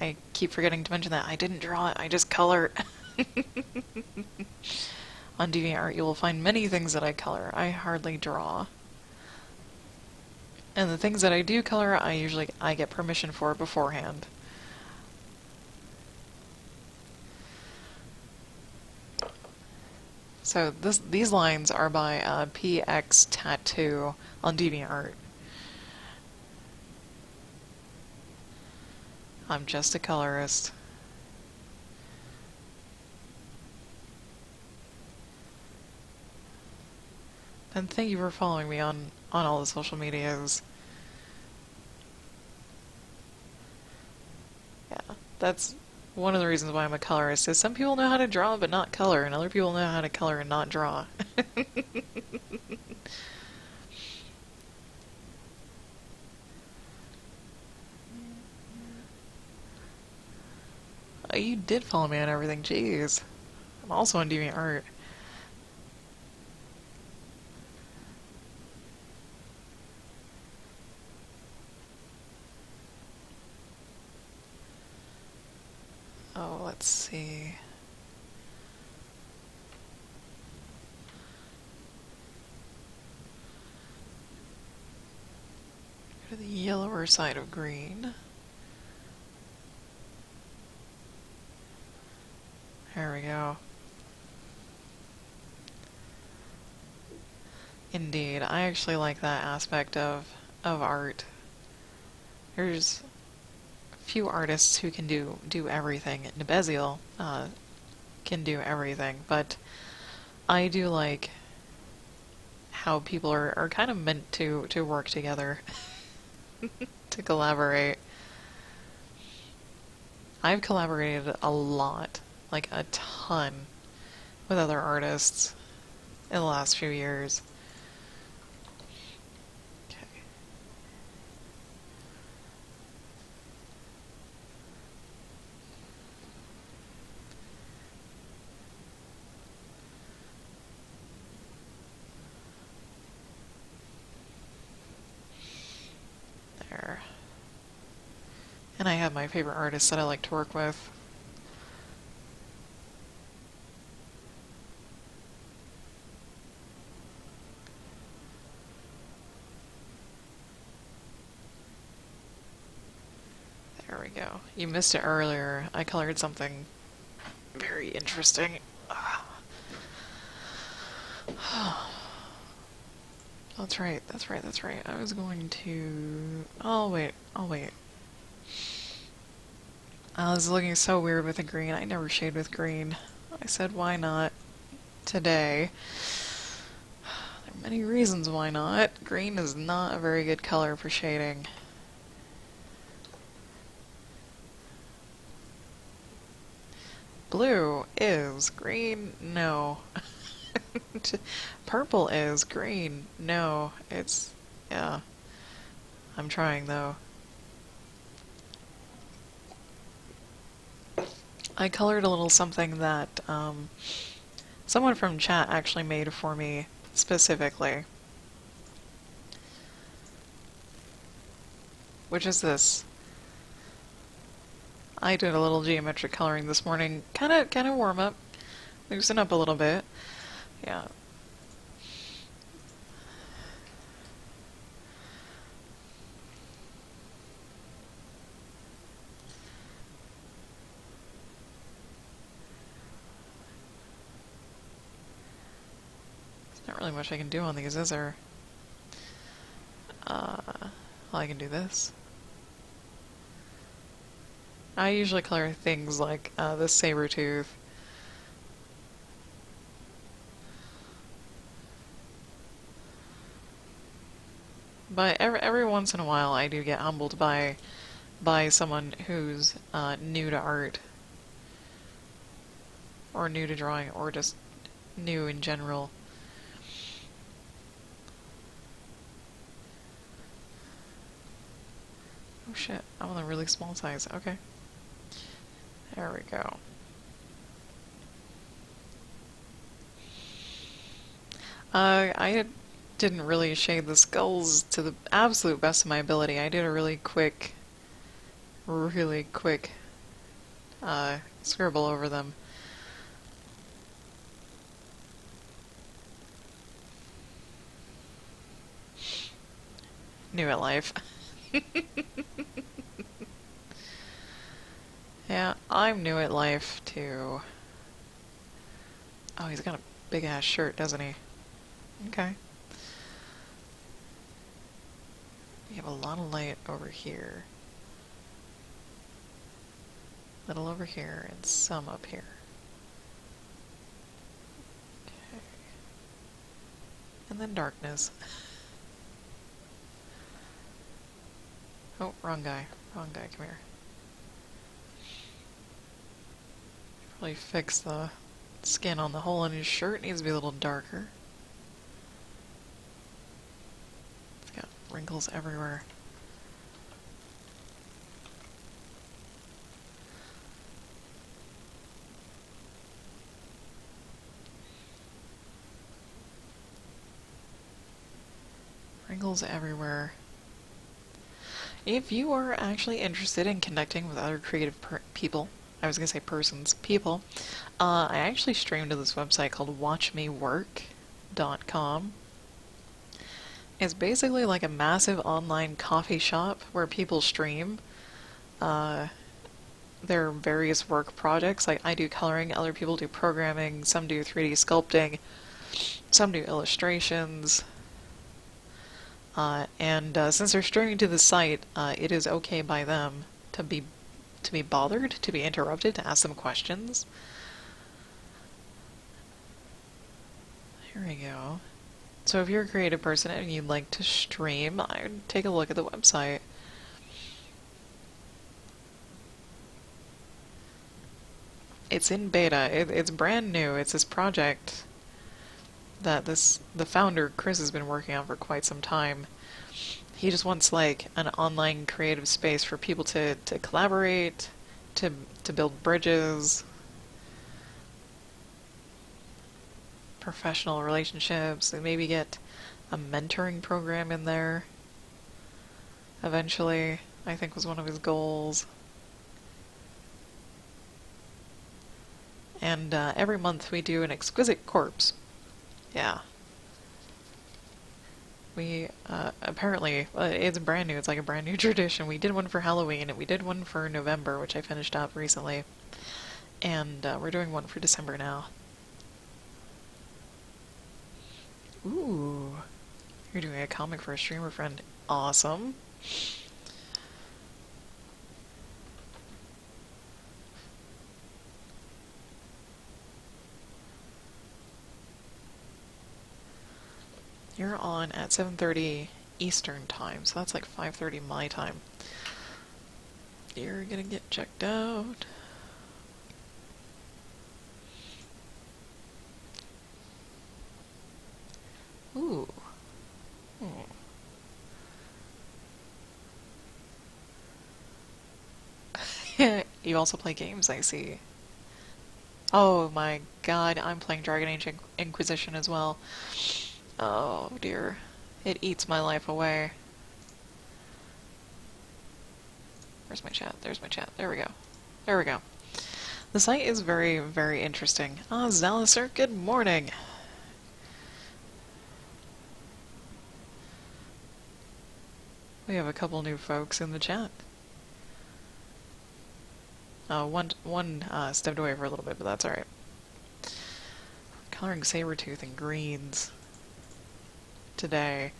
[SPEAKER 1] I keep forgetting to mention that. I didn't draw it, I just color. On DeviantArt you will find many things that I color. I hardly draw. And the things that I do color, I get permission for beforehand. So these lines are by PX Tattoo on DeviantArt. I'm just a colorist. And thank you for following me on all the social medias. Yeah, that's one of the reasons why I'm a colorist, is some people know how to draw but not color, and other people know how to color and not draw. You did follow me on everything, jeez. I'm also on DeviantArt. Oh, let's see. Go to the yellower side of green. There we go. Indeed, I actually like that aspect of art. There's few artists who can do everything. Nebeziel can do everything, but I do like how people are kind of meant to work together, to collaborate. I've collaborated a lot, like a ton, with other artists in the last few years. Okay. There. And I have my favorite artists that I like to work with. There we go. You missed it earlier. I colored something very interesting. That's right, that's right, that's right. I was going to... Oh, wait, oh, wait. I was looking so weird with the green. I never shade with green. I said, why not today? There are many reasons why not. Green is not a very good color for shading. Blue is. Green, no. Purple is. Green, no. It's... yeah. I'm trying, though. I colored a little something that someone from chat actually made for me specifically. Which is this. I did a little geometric coloring this morning. Kind of warm up. Loosen up a little bit. Yeah. There's not really much I can do on these, is there? Well, I can do this. I usually color things like this saber tooth. But every once in a while, I do get humbled by someone who's new to art, or new to drawing, or just new in general. Oh shit! I'm on a really small size. Okay. There we go. I didn't really shade the skulls to the absolute best of my ability. I did a really quick scribble over them. New at life. Yeah, I'm new at life too. Oh, he's got a big ass shirt, doesn't he? Okay. You have a lot of light over here. Little over here, and some up here. Okay. And then darkness. Oh, wrong guy. Wrong guy, come here. Probably fix the skin on the hole in his shirt. Needs to be a little darker. It's got wrinkles everywhere. Wrinkles everywhere. If you are actually interested in connecting with other creative people, I was going to say persons, people, I actually streamed to this website called watchmework.com. It's basically like a massive online coffee shop where people stream their various work projects. Like I do coloring, other people do programming, some do 3D sculpting, some do illustrations. And since they're streaming to the site, it is okay by them to be bothered, to be interrupted, to ask them questions. Here we go. So if you're a creative person and you'd like to stream, I would take a look at the website. It's in beta. It's brand new. It's this project that the founder Chris has been working on for quite some time. He just wants like an online creative space for people to collaborate, to to build bridges, professional relationships, and maybe get a mentoring program in there eventually, I think was one of his goals. And every month we do an exquisite corpse. Yeah. We apparently, well, it's brand new. It's like a brand new tradition. We did one for Halloween, and we did one for November, which I finished up recently. And we're doing one for December now. Ooh. You're doing a comic for a streamer friend. Awesome. You're on at 7:30 Eastern time, so that's like 5:30 my time. You're gonna get checked out. Ooh. Hmm. You also play games, I see. Oh my god, I'm playing Dragon Age Inquisition as well. Oh dear. It eats my life away. Where's my chat? There's my chat. There we go. There we go. The site is very, very interesting. Ah, Zaliser, good morning. We have a couple new folks in the chat. One stepped away for a little bit, but that's alright. Coloring Sabretooth in greens today.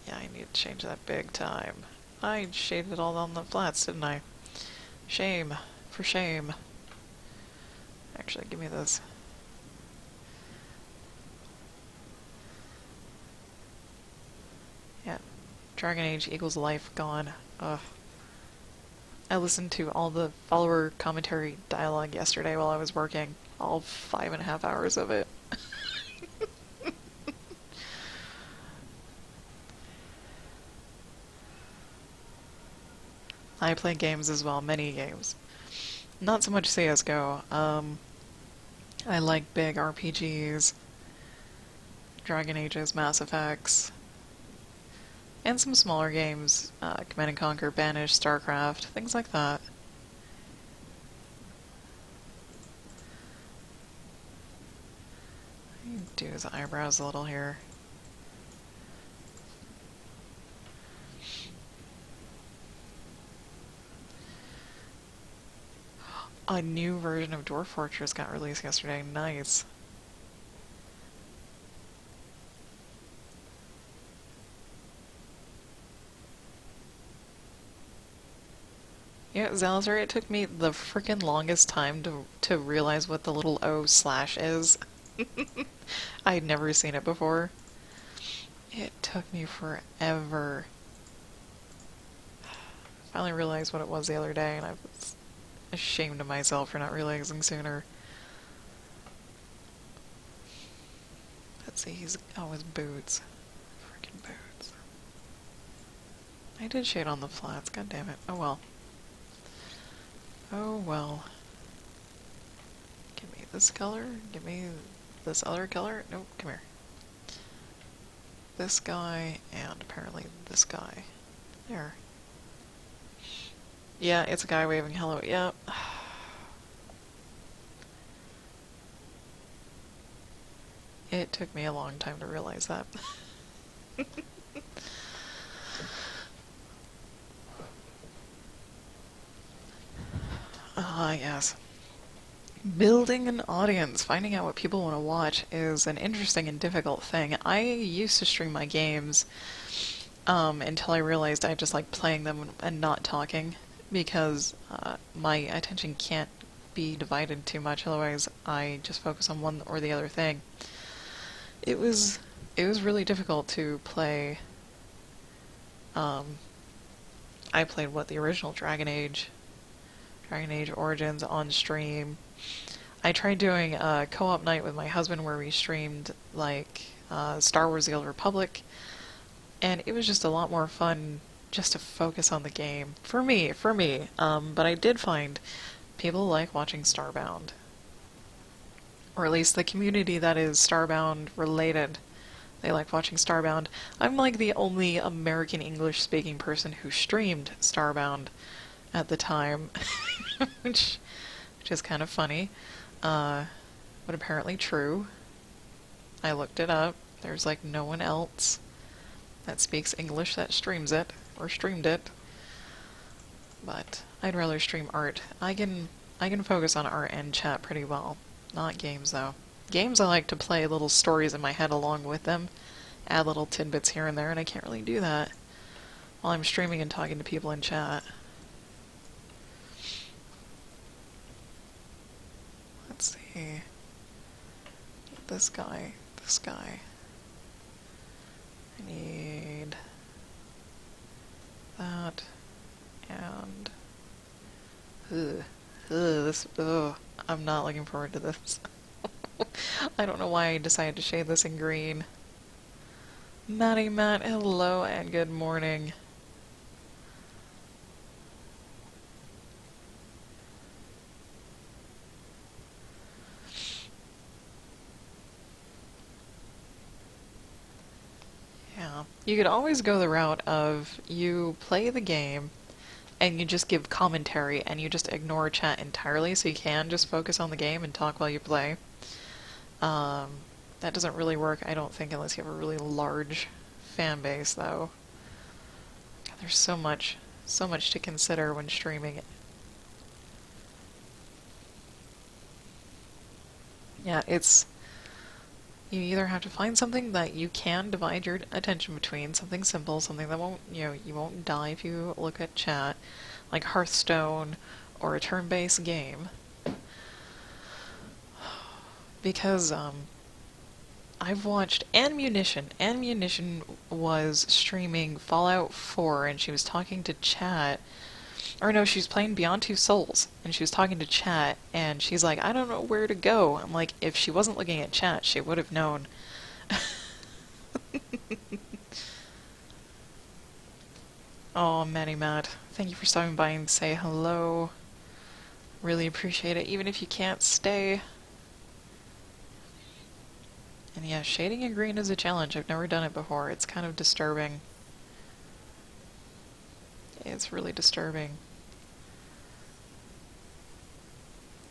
[SPEAKER 1] Yeah, I need to change that big time. I shaded it all on the flats, didn't I? Shame. For shame. Actually, give me this. Yeah. Dragon Age equals life gone. Ugh. I listened to all the follower commentary dialogue yesterday while I was working. All 5.5 hours of it. I play games as well, many games. Not so much CSGO. I like big RPGs, Dragon Ages, Mass Effects, and some smaller games, Command and Conquer, Banish, StarCraft, things like that. Do his eyebrows a little here. A new version of Dwarf Fortress got released yesterday. Nice. Yeah, Zalzar, it took me the frickin' longest time to realize what the little O slash is. I had never seen it before. It took me forever. Finally realized what it was the other day, and I was ashamed of myself for not realizing sooner. Let's see, oh, his boots. Freaking boots. I did shade on the flats, god damn it. Oh well. Oh well. Give me this color, give me this other color. Nope, come here. This guy, and apparently this guy. There. Yeah, it's a guy waving hello. Yep. It took me a long time to realize that. Ah, yes. Building an audience, finding out what people want to watch is an interesting and difficult thing. I used to stream my games until I realized I just like playing them and not talking because my attention can't be divided too much, otherwise I just focus on one or the other thing. It was really difficult to play. I played what, the original Dragon Age Dragon Age Origins on stream. I tried doing a co-op night with my husband where we streamed like Star Wars: The Old Republic, and it was just a lot more fun just to focus on the game for me. But I did find people like watching Starbound, or at least the community that is Starbound related. They like watching Starbound. I'm like the only American English speaking person who streamed Starbound at the time, which is kind of funny, but apparently true. I looked it up. There's like no one else that speaks English that streams it, or streamed it. But I'd rather stream art. I can focus on art and chat pretty well. Not games though. Games I like to play little stories in my head along with them, add little tidbits here and there, and I can't really do that while I'm streaming and talking to people in chat. Let's see. This guy. I need that and I'm not looking forward to this. I don't know why I decided to shade this in green. Maddie Matt, hello and good morning. Yeah, you could always go the route of you play the game and you just give commentary and you just ignore chat entirely so you can just focus on the game and talk while you play. That doesn't really work, I don't think, unless you have a really large fan base, though. God, there's so much to consider when streaming. Yeah, you either have to find something that you can divide your attention between, something simple, something that won't, you won't die if you look at chat, like Hearthstone or a turn-based game. Because, I've watched Ammunition. Ammunition was streaming Fallout 4 and she was talking to chat. Or no, she was playing Beyond Two Souls and she was talking to chat and she's like, I don't know where to go. I'm like, if she wasn't looking at chat, she would have known. Oh, Manny Matt, thank you for stopping by and say hello. Really appreciate it, even if you can't stay. And yeah, shading in green is a challenge. I've never done it before. It's kind of disturbing. It's really disturbing.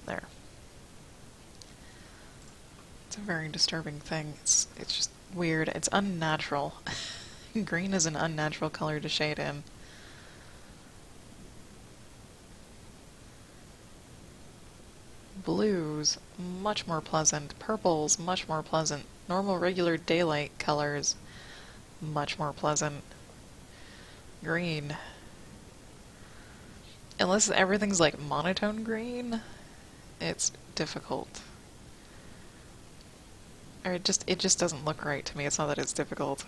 [SPEAKER 1] There. It's a very disturbing thing. It's just weird. It's unnatural. Green is an unnatural color to shade in. Blues, much more pleasant. Purples, much more pleasant. Normal regular daylight colors, much more pleasant. Green. Unless everything's like monotone green, it's difficult. Or it just doesn't look right to me. It's not that it's difficult.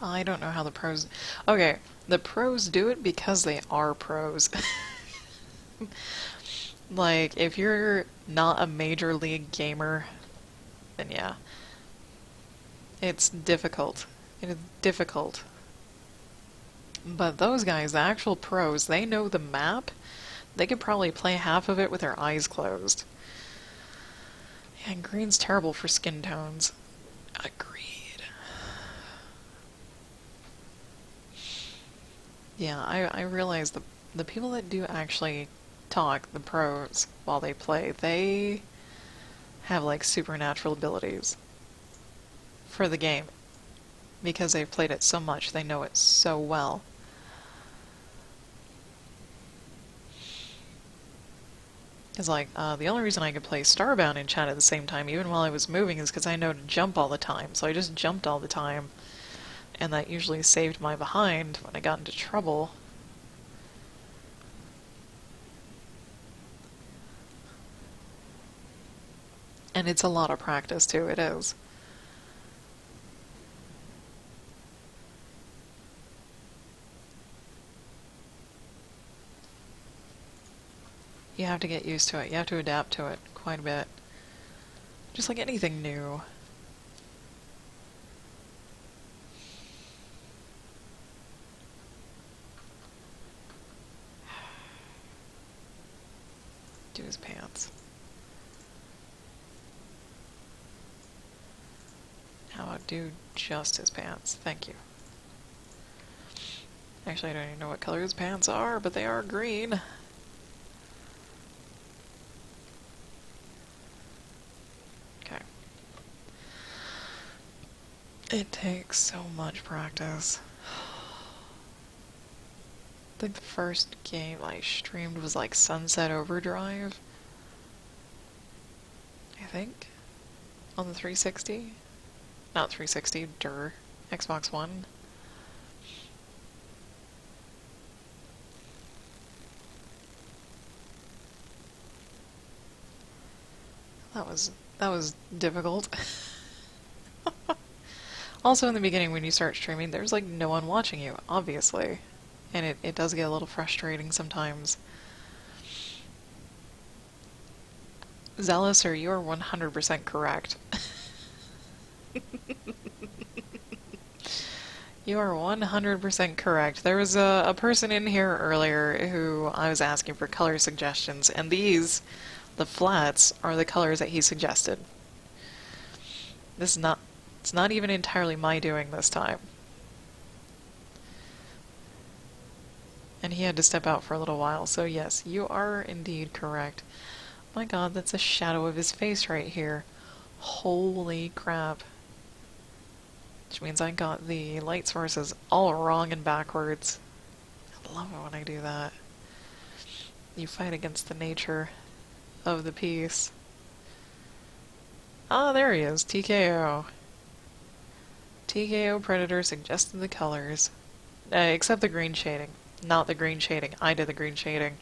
[SPEAKER 1] I don't know how the pros... Okay, the pros do it because they are pros. Like, if you're not a major league gamer, then yeah. It's difficult. It is difficult. But those guys, the actual pros, they know the map. They could probably play half of it with their eyes closed. Yeah, and green's terrible for skin tones. Agreed. Yeah, I realize the people that do actually talk, the pros, while they play, they have like supernatural abilities for the game. Because they've played it so much, they know it so well. It's like, the only reason I could play Starbound in chat at the same time, even while I was moving, is because I know to jump all the time. So I just jumped all the time. And that usually saved my behind when I got into trouble. And it's a lot of practice, too, it is. you have to get used to it. You have to adapt to it quite a bit. Just like anything new. Do his pants. How about do just his pants? Thank you. Actually, I don't even know what color his pants are, but they are green. Okay. It takes so much practice. I think the first game I streamed was like Sunset Overdrive. I think. On the 360? Not 360, Xbox One. That was difficult. Also in the beginning when you start streaming, there's like no one watching you, obviously. And it does get a little frustrating sometimes. Zealous, you are 100% correct. You are 100% correct. There was a person in here earlier who I was asking for color suggestions, and these, the flats, are the colors that he suggested. This is not, it's not even entirely my doing this time. And he had to step out for a little while, so yes, you are indeed correct. My god, that's a shadow of his face right here. Holy crap. Which means I got the light sources all wrong and backwards. I love it when I do that. You fight against the nature of the piece. Ah, there he is, TKO. TKO Predator suggested the colors. Except the green shading. Not the green shading. I did the green shading.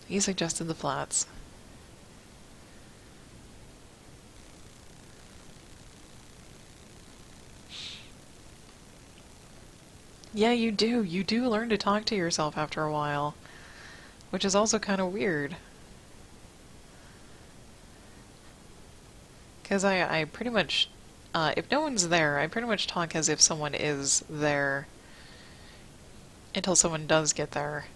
[SPEAKER 1] He suggested the flats. Yeah, you do. You do learn to talk to yourself after a while. Which is also kind of weird. Because I pretty much... if no one's there, I pretty much talk as if someone is there. Until someone does get there.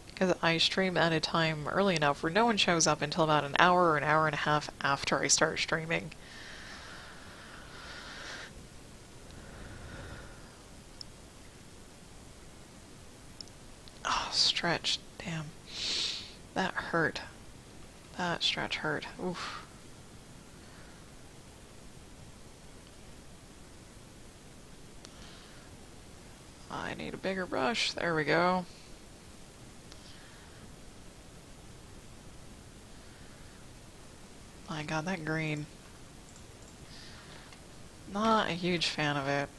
[SPEAKER 1] Because I stream at a time early enough where no one shows up until about an hour or an hour and a half after I start streaming. Oh, stretch. Damn. That hurt. That stretch hurt. Oof. I need a bigger brush. There we go. My god, that green. Not a huge fan of it.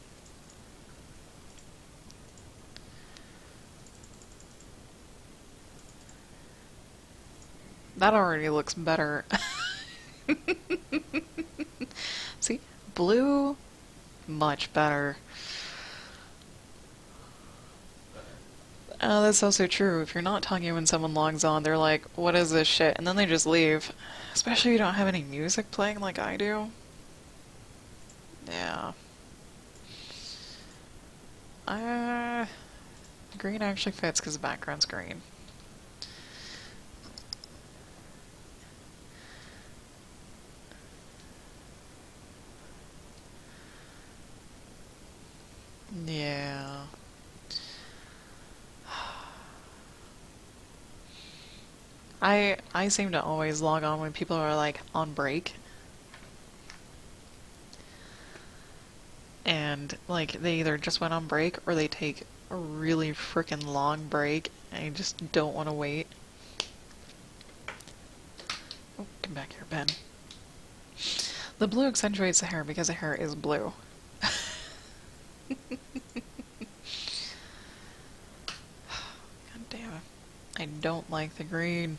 [SPEAKER 1] That already looks better. See? Blue, much better. That's also true. If you're not talking when someone logs on, they're like, what is this shit? And then they just leave. Especially if you don't have any music playing like I do. Yeah. Green actually fits because the background's green. Yeah. I seem to always log on when people are like on break. And like they either just went on break or they take a really freaking long break and I just don't want to wait. Oh, come back here, Ben. The blue accentuates the hair because the hair is blue. God damn it. I don't like the green.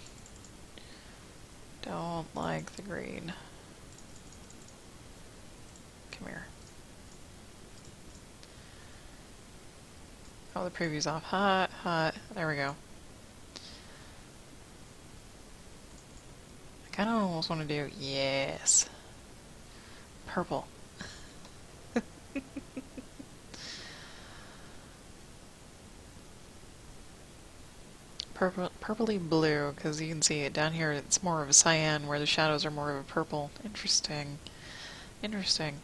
[SPEAKER 1] Don't like the green. Come here. Oh, the preview's off. Hot, hot. There we go. I kind of almost want to do, yes, purple. Purpley blue, because you can see it down here, it's more of a cyan, where the shadows are more of a purple. Interesting. Interesting.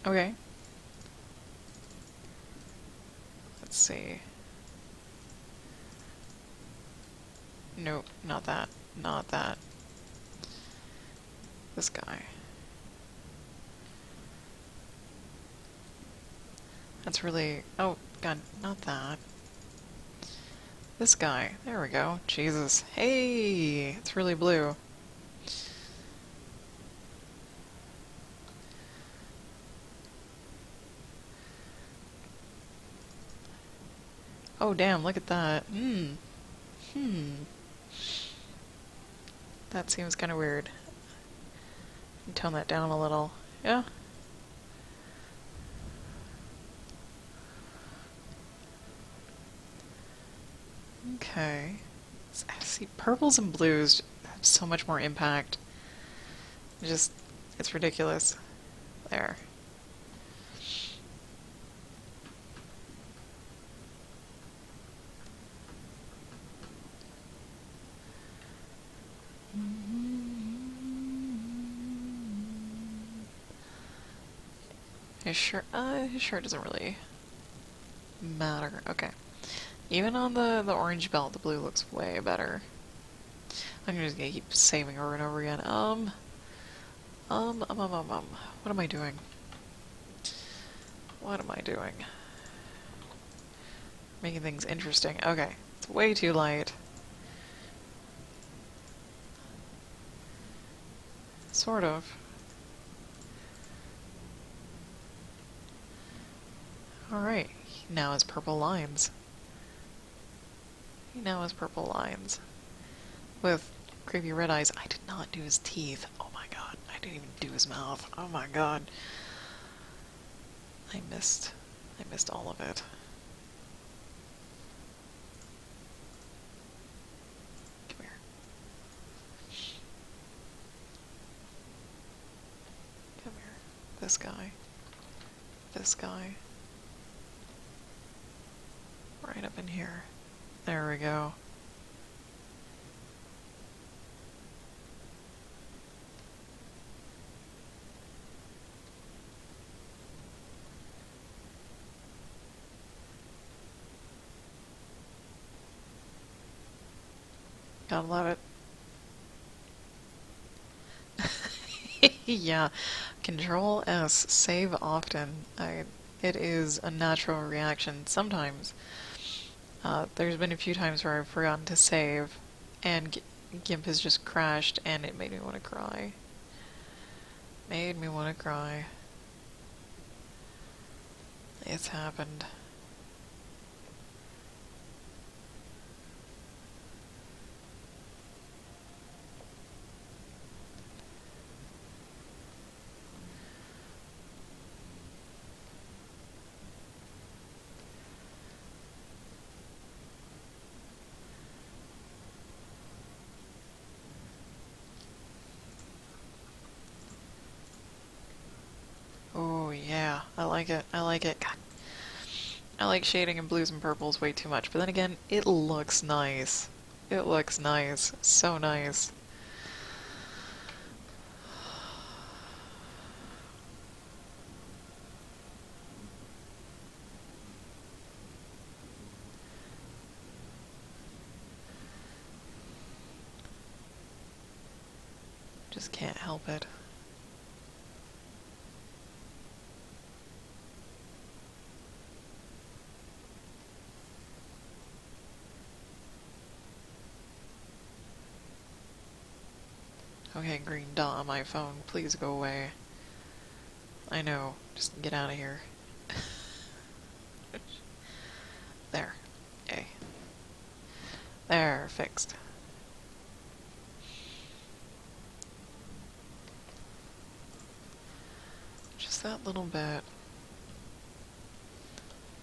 [SPEAKER 1] Okay. Let's see. Nope, not that. Not that. This guy. That's really... Oh, God, not that. This guy. There we go. Jesus. Hey! It's really blue. Oh, damn, look at that. That seems kind of weird. Tone that down a little. Yeah. Okay. See, purples and blues have so much more impact. Just, it's ridiculous. There. His shirt doesn't really matter. Okay. Even on the orange belt, the blue looks way better. I'm just gonna keep saving over and over again. What am I doing? What am I doing? Making things interesting. Okay. It's way too light. Sort of. Alright. He now has purple lines. He now has purple lines. With creepy red eyes. I did not do his teeth. Oh my god. I didn't even do his mouth. Oh my god. I missed all of it. Come here. Come here. This guy. This guy. Right up in here. There we go. Gotta love it. Yeah. Control S, save often. It is a natural reaction sometimes. There's been a few times where I've forgotten to save, and GIMP has just crashed, and it made me want to cry. Made me want to cry. It's happened. Oh yeah, I like it. I like it. God. I like shading in blues and purples way too much, but then again, it looks nice. It looks nice. So nice. Just can't help it. Okay, green dot on my phone, please go away. I know, just get out of here. There. Okay. There, fixed. Just that little bit.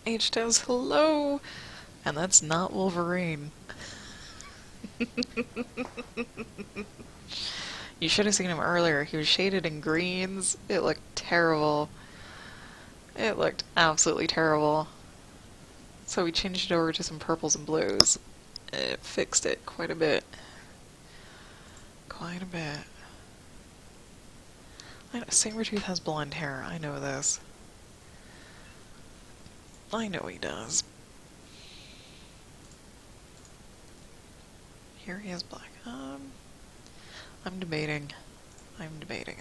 [SPEAKER 1] H does hello! And that's not Wolverine. You should have seen him earlier. He was shaded in greens. It looked terrible. It looked absolutely terrible. So we changed it over to some purples and blues. It fixed it quite a bit. Quite a bit. I know, Sabretooth has blonde hair. I know this. I know he does. Here he has black. I'm debating. I'm debating.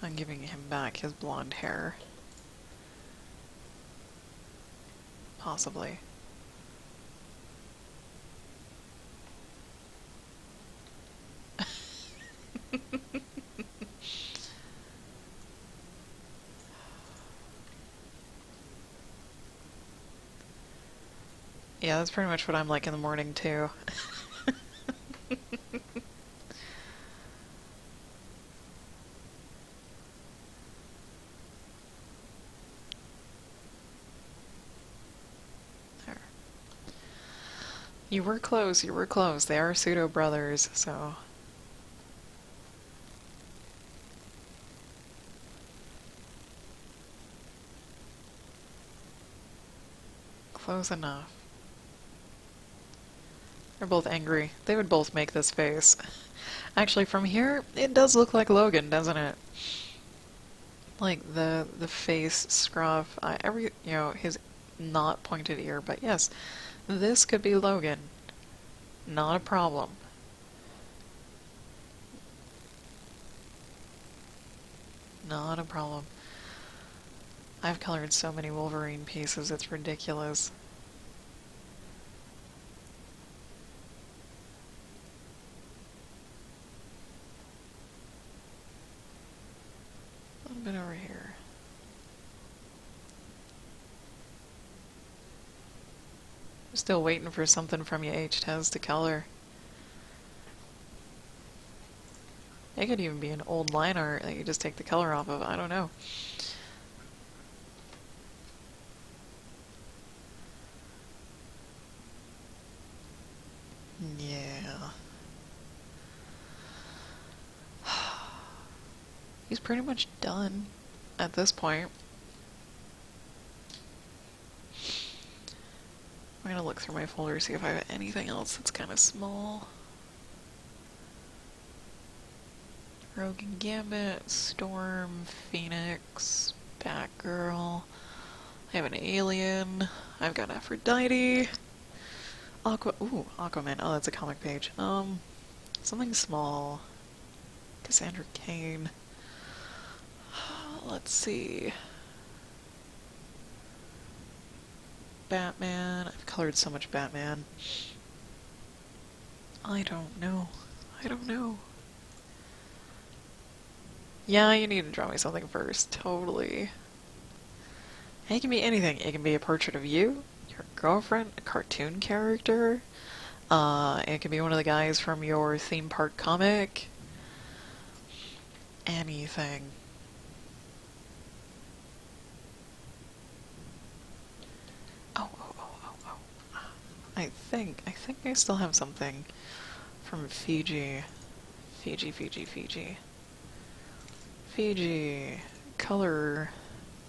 [SPEAKER 1] I'm giving him back his blonde hair. Possibly. Yeah, that's pretty much what I'm like in the morning, too. There. You were close, you were close. They are pseudo brothers, so... Close enough. They're both angry. They would both make this face. Actually, from here, it does look like Logan, doesn't it? Like, the face scruff, his not pointed ear, but yes, this could be Logan. Not a problem. Not a problem. I've colored so many Wolverine pieces, it's ridiculous. A little bit over here. I'm still waiting for something from you, H-Tez, to color. It could even be an old line art that you just take the color off of, I don't know. Yeah. He's pretty much done at this point. I'm gonna look through my folder, see if I have anything else that's kind of small. Rogue and Gambit, Storm, Phoenix, Batgirl. I have an Alien. I've got Aphrodite. Aquaman. Oh, that's a comic page. Something small. Cassandra Cain. Let's see. Batman. I've colored so much Batman. I don't know. Yeah, you need to draw me something first. Totally. And it can be anything. It can be a portrait of you, your girlfriend, a cartoon character. It can be one of the guys from your theme park comic. Anything. Oh. I think I still have something from Fiji. Fiji. Color.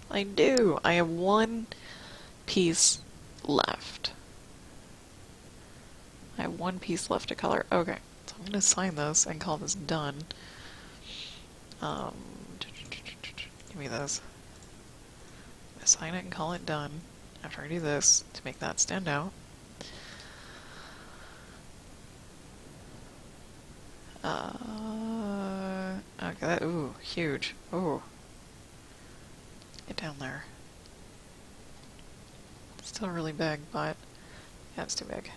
[SPEAKER 1] I do. I have one piece left. I have one piece left to color. Okay. So I'm going to sign this and call this done. Give me this. I'm going to sign it and call it done. After I do this, to make that stand out. Okay, that, ooh, huge. Ooh. Get down there. It's still really big, but yeah, it's too big.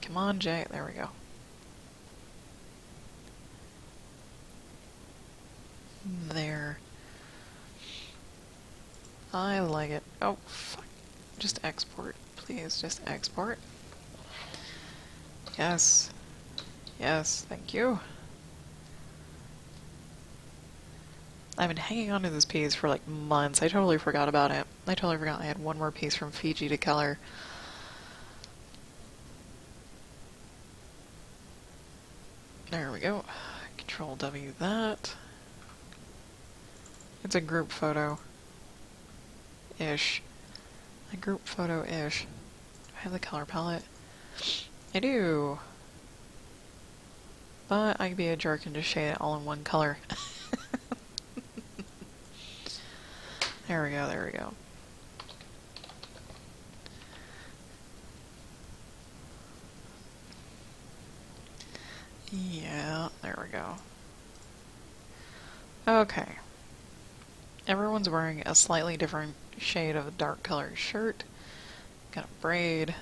[SPEAKER 1] Come on, Jay. There we go. There. I like it. Oh, fuck. Just export. Please, just export. Yes. Yes, thank you. I've been hanging on to this piece for like months. I totally forgot about it. I totally forgot I had one more piece from Fiji to color. There we go. Control W that. It's a group photo-ish. A group photo-ish. Do I have the color palette? I do. But I could be a jerk and just shade it all in one color. There we go, there we go. Yeah, there we go. Okay. Everyone's wearing a slightly different shade of a dark colored shirt. Got a braid.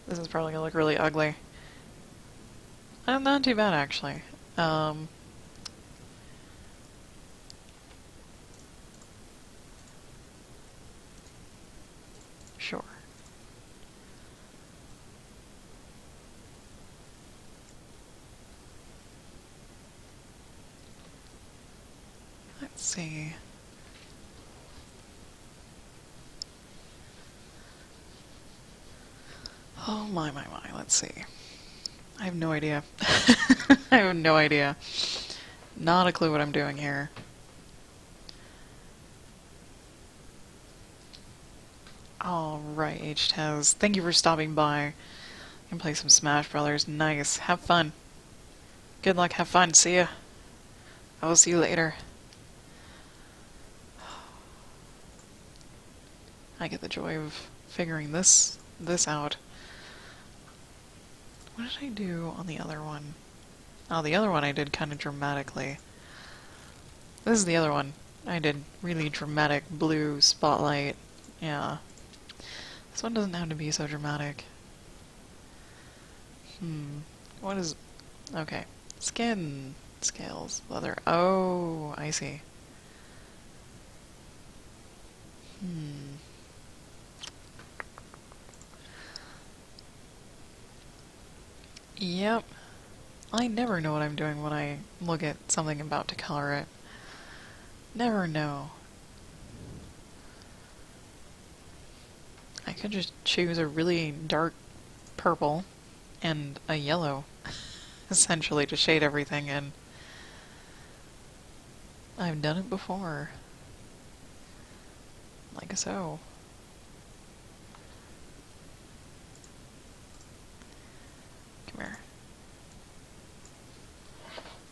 [SPEAKER 1] This is probably gonna look really ugly. Not too bad, actually. Sure. Let's see. Oh my, let's see. I have no idea. I have no idea. Not a clue what I'm doing here. Alright, H-Taz. Thank you for stopping by. You can play some Smash Brothers. Nice. Have fun. Good luck, have fun. See ya. I will see you later. I get the joy of figuring this out. What did I do on the other one? Oh, the other one I did kind of dramatically. This is the other one. I did really dramatic blue spotlight. Yeah. This one doesn't have to be so dramatic. What is... Okay. Skin. Scales. Leather. Oh, I see. Yep. I never know what I'm doing when I look at something about to color it. Never know. I could just choose a really dark purple and a yellow, essentially, to shade everything in. I've done it before. Like so. Come here.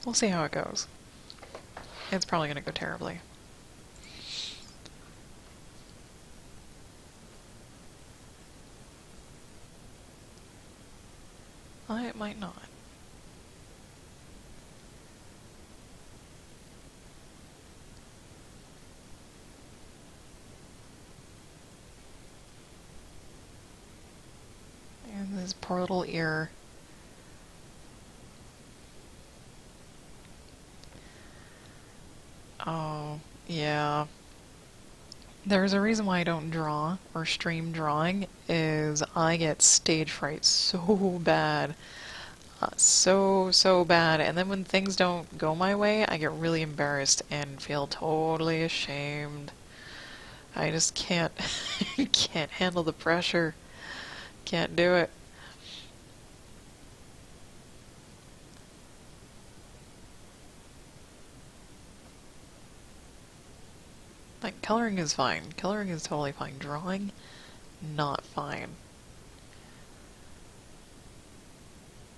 [SPEAKER 1] We'll see how it goes. It's probably going to go terribly. It might not. And this poor little ear. Oh, yeah. There's a reason why I don't draw or stream drawing, is I get stage fright so bad. So bad. And then when things don't go my way, I get really embarrassed and feel totally ashamed. I just can't, can't handle the pressure. Can't do it. Like, coloring is fine. Coloring is totally fine. Drawing, not fine.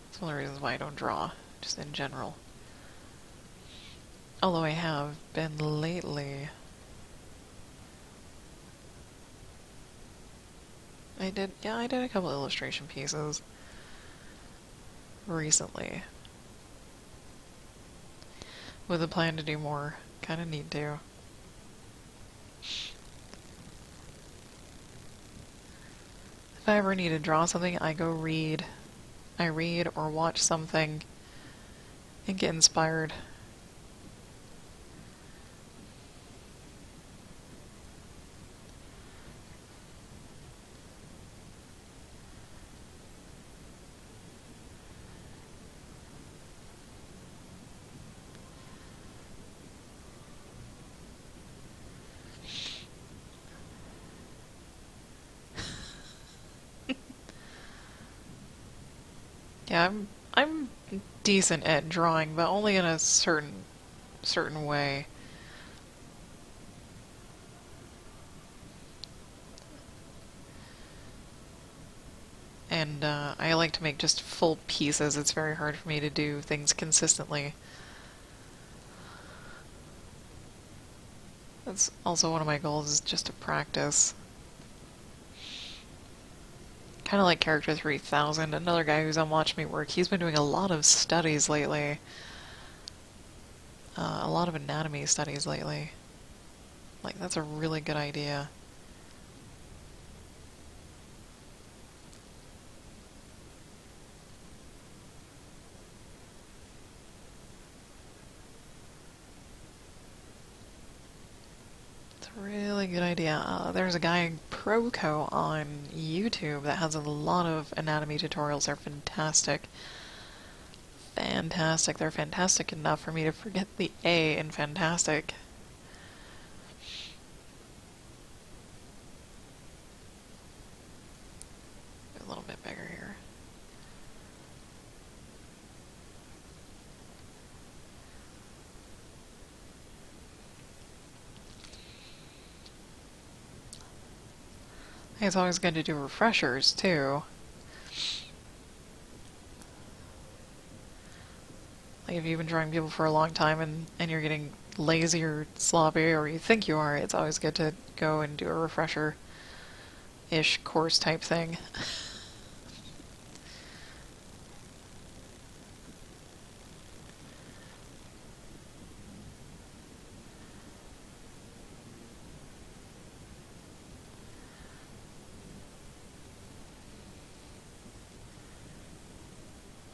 [SPEAKER 1] That's one of the reasons why I don't draw, just in general. Although I have been lately. I did a couple illustration pieces recently. With a plan to do more. Kinda need to. If I ever need to draw something, I go read. I read or watch something and get inspired. Yeah, I'm decent at drawing, but only in a certain way. And I like to make just full pieces. It's very hard for me to do things consistently. That's also one of my goals, is just to practice. Kind of like Character 3000, another guy who's on Watch Me Work. He's been doing a lot of studies lately. A lot of anatomy studies lately. Like, that's a really good idea. It's a really good idea. There's a guy, Proco, on YouTube that has a lot of anatomy tutorials. They're fantastic. Fantastic. They're fantastic enough for me to forget the A in fantastic. A little bit bigger here. I think it's always good to do refreshers, too. Like, if you've been drawing people for a long time and you're getting lazy or sloppy, or you think you are, it's always good to go and do a refresher-ish course type thing.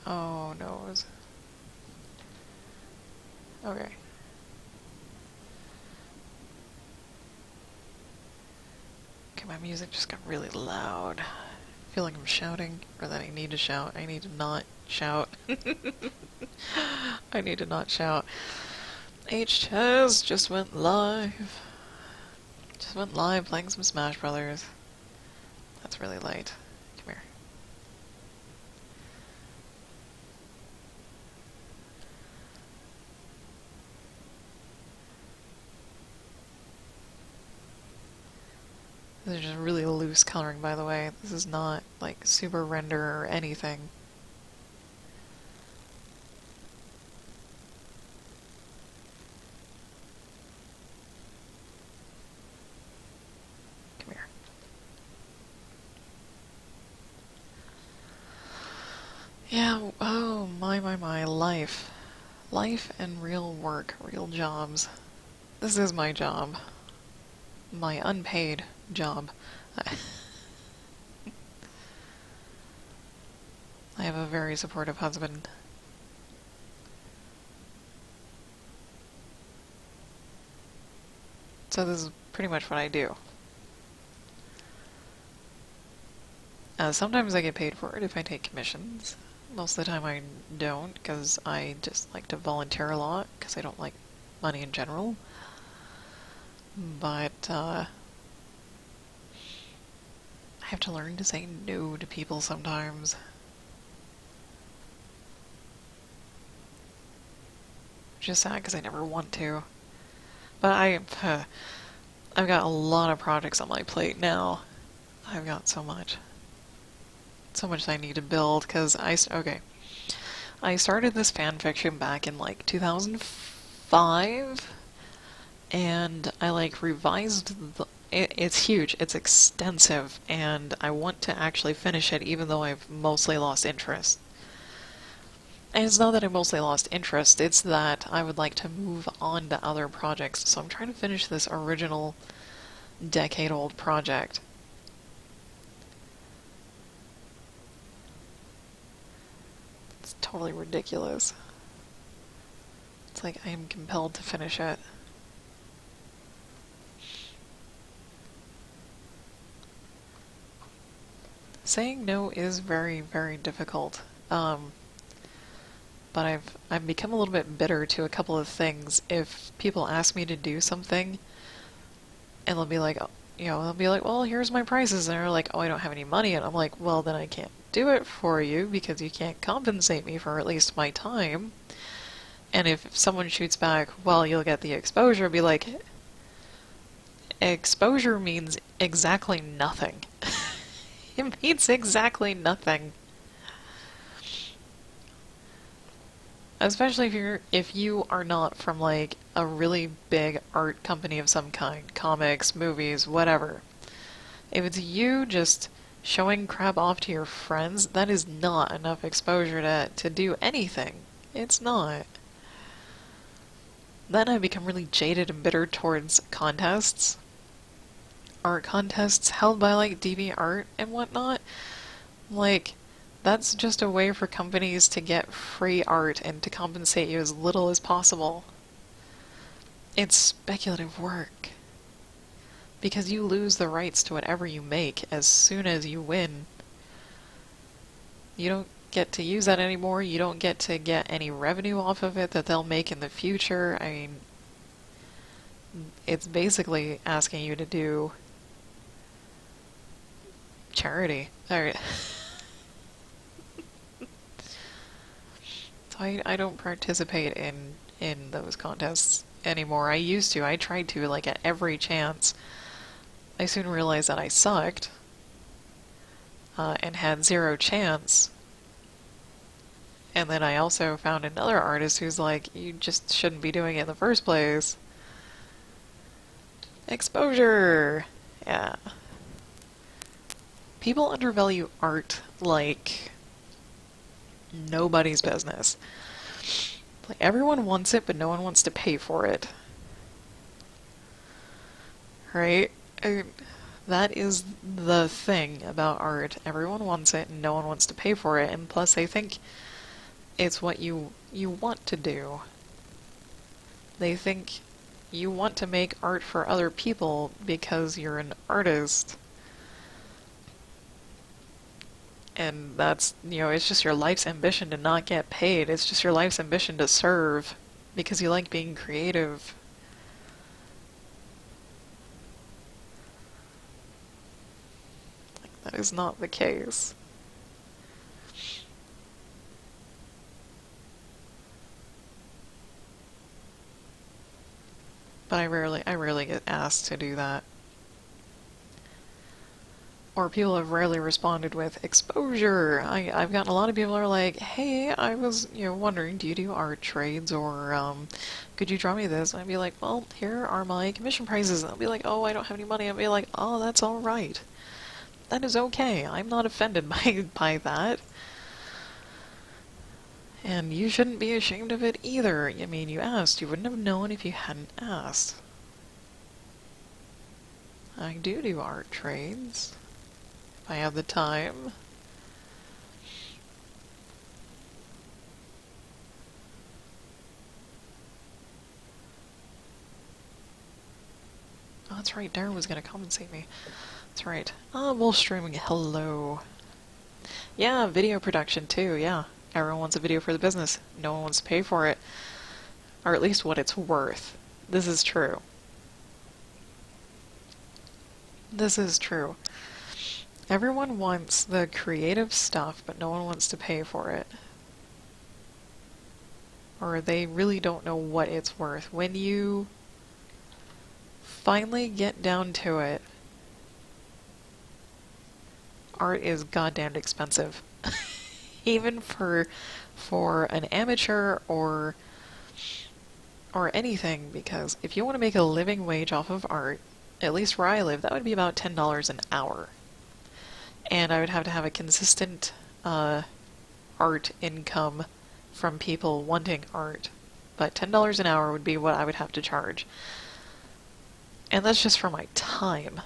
[SPEAKER 1] Oh, no. Okay. Okay, my music just got really loud. I feel like I'm shouting, or that I need to shout. I need to not shout. I need to not shout. H-Chess just went live. Just went live playing some Smash Brothers. That's really late. Come here. This is just really loose coloring, by the way. This is not, like, super render or anything. Come here. Yeah, oh, my, life. Life and real work, real jobs. This is my job. My unpaid job. I have a very supportive husband. So this is pretty much what I do. Sometimes I get paid for it if I take commissions. Most of the time I don't, because I just like to volunteer a lot, because I don't like money in general. But, I have to learn to say no to people sometimes. Which is sad, because I never want to. But I've got a lot of projects on my plate now. I've got so much. So much that I need to build, because okay. I started this fan fiction back in, like, 2005, and I, like, revised it's huge, it's extensive, and I want to actually finish it even though I've mostly lost interest. And it's not that I mostly lost interest, it's that I would like to move on to other projects, so I'm trying to finish this original decade-old project. It's totally ridiculous. It's like I am compelled to finish it. Saying no is very, very difficult. But I've become a little bit bitter to a couple of things. If people ask me to do something, and they'll be like, they'll be like, well, here's my prices, and they're like, oh, I don't have any money, and I'm like, well, then I can't do it for you because you can't compensate me for at least my time. And if someone shoots back, well, you'll get the exposure, be like, exposure means exactly nothing. It means exactly nothing. Especially if you are not from like a really big art company of some kind, comics, movies, whatever. If it's you just showing crap off to your friends, that is not enough exposure to do anything. It's not. Then I become really jaded and bitter towards contests. Art contests held by like DeviantArt and whatnot. Like, that's just a way for companies to get free art and to compensate you as little as possible. It's speculative work. Because you lose the rights to whatever you make as soon as you win. You don't get to use that anymore. You don't get to get any revenue off of it that they'll make in the future. I mean, it's basically asking you to do charity. Alright. So I don't participate in those contests anymore. I used to. I tried to, like, at every chance. I soon realized that I sucked and had zero chance. And then I also found another artist who's like, you just shouldn't be doing it in the first place. Exposure! Yeah. People undervalue art like nobody's business. Like, everyone wants it, but no one wants to pay for it. Right? That is the thing about art. Everyone wants it, and no one wants to pay for it, and plus they think it's what you want to do. They think you want to make art for other people because you're an artist. And that's, it's just your life's ambition to not get paid. It's just your life's ambition to serve because you like being creative. That is not the case. But I rarely get asked to do that. Or people have rarely responded with exposure. I've gotten a lot of people who are like, hey, I was, wondering, do you do art trades, or, could you draw me this? And I'd be like, well, here are my commission prices. And I'll be like, oh, I don't have any money. I'll be like, oh, that's alright. That is okay. I'm not offended by that. And you shouldn't be ashamed of it either. I mean, you asked. You wouldn't have known if you hadn't asked. I do art trades. If I have the time. Oh, that's right. Darren was going to compensate me. That's right. Oh, Wolf Streaming. Hello. Yeah, video production too. Yeah. Everyone wants a video for the business. No one wants to pay for it. Or at least what it's worth. This is true. This is true. Everyone wants the creative stuff, but no one wants to pay for it. Or they really don't know what it's worth. When you finally get down to it, art is goddamn expensive. Even for an amateur or anything, because if you want to make a living wage off of art, at least where I live, that would be about $10 an hour. And I would have to have a consistent art income from people wanting art. But $10 an hour would be what I would have to charge. And that's just for my time.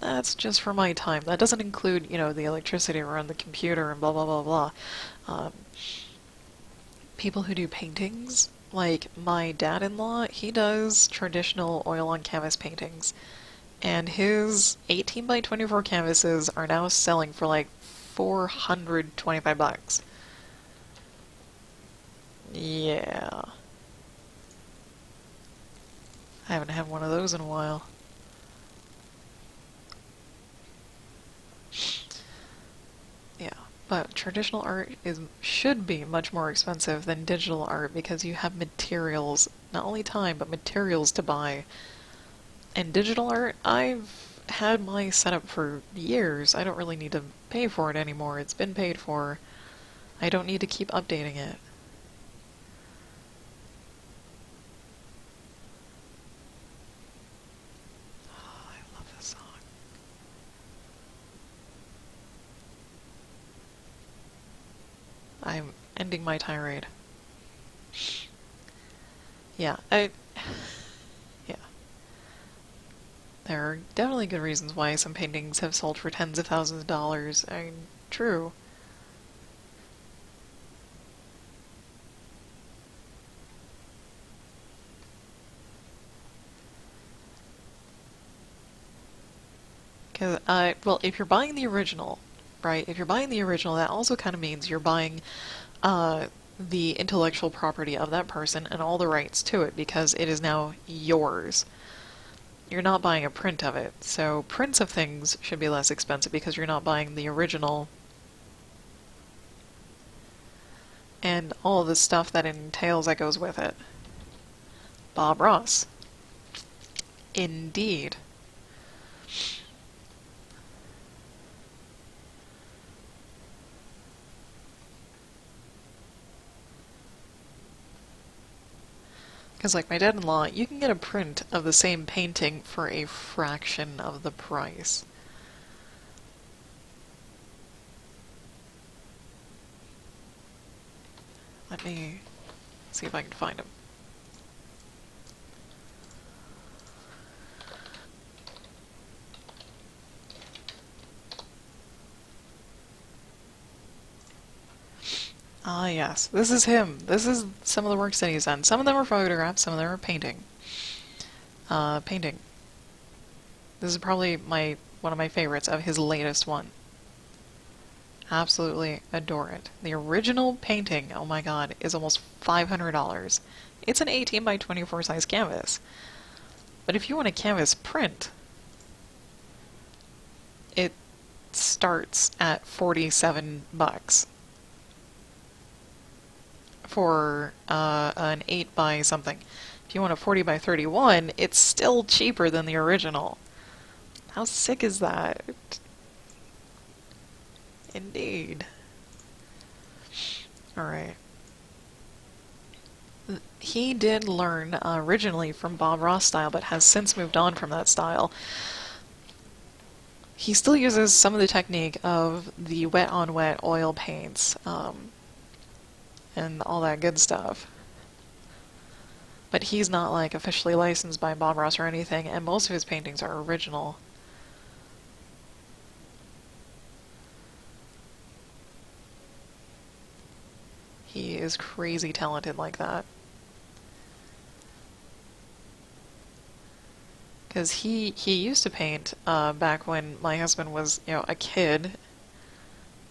[SPEAKER 1] That's just for my time. That doesn't include, the electricity around the computer and blah, blah, blah, blah. People who do paintings, like my dad-in-law, he does traditional oil-on-canvas paintings. And his 18 by 24 canvases are now selling for like $425. Yeah. I haven't had one of those in a while. But traditional art should be much more expensive than digital art because you have materials, not only time, but materials to buy. And digital art, I've had my setup for years. I don't really need to pay for it anymore. It's been paid for. I don't need to keep updating it. Oh, I love this song. I'm ending my tirade. Yeah, yeah. There are definitely good reasons why some paintings have sold for tens of thousands of dollars. I mean, true. Because, well, if you're buying the original, right? If you're buying the original, that also kind of means you're buying uh, the intellectual property of that person and all the rights to it because it is now yours. You're not buying a print of it. So prints of things should be less expensive because you're not buying the original and all of the stuff that entails that goes with it. Bob Ross. Indeed. Because, like my dad-in-law, you can get a print of the same painting for a fraction of the price. Let me see if I can find him. Ah, yes. This is him. This is some of the works that he's done. Some of them are photographs, some of them are painting. Painting. This is probably one of my favorites of his latest one. Absolutely adore it. The original painting, oh my god, is almost $500. It's an 18 by 24 size canvas. But if you want a canvas print, it starts at 47 bucks for an 8 by something. If you want a 40 by 31, it's still cheaper than the original. How sick is that? Indeed. Alright. He did learn originally from Bob Ross style, but has since moved on from that style. He still uses some of the technique of the wet-on-wet oil paints, and all that good stuff. But he's not like officially licensed by Bob Ross or anything, and most of his paintings are original. He is crazy talented like that. Because he used to paint back when my husband was, a kid,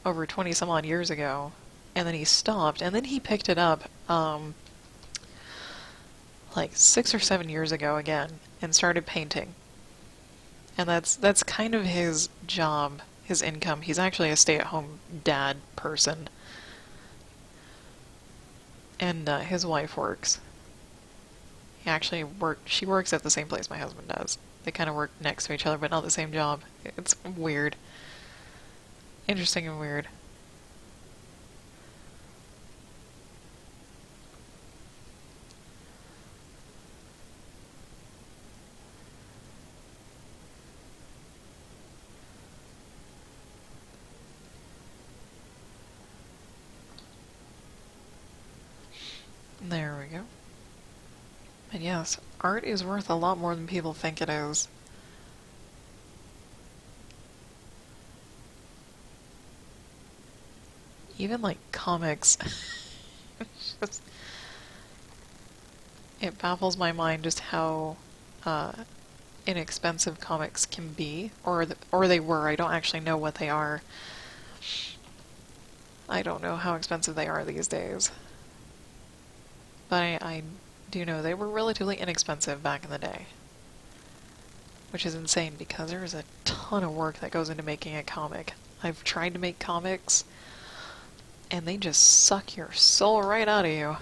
[SPEAKER 1] over 20 some odd years ago, and then he stopped, and then he picked it up like 6 or 7 years ago again, and started painting. And that's kind of his job, his income. He's actually a stay-at-home dad person. And his wife works. She works at the same place my husband does. They kind of work next to each other, but not the same job. It's weird. Interesting and weird. There we go. And yes, art is worth a lot more than people think it is. Even like comics. Just, it baffles my mind just how inexpensive comics can be, or they were. I don't actually know what they are. I don't know how expensive they are these days. But I do know they were relatively inexpensive back in the day. Which is insane because there is a ton of work that goes into making a comic. I've tried to make comics. and they just suck your soul right out of you.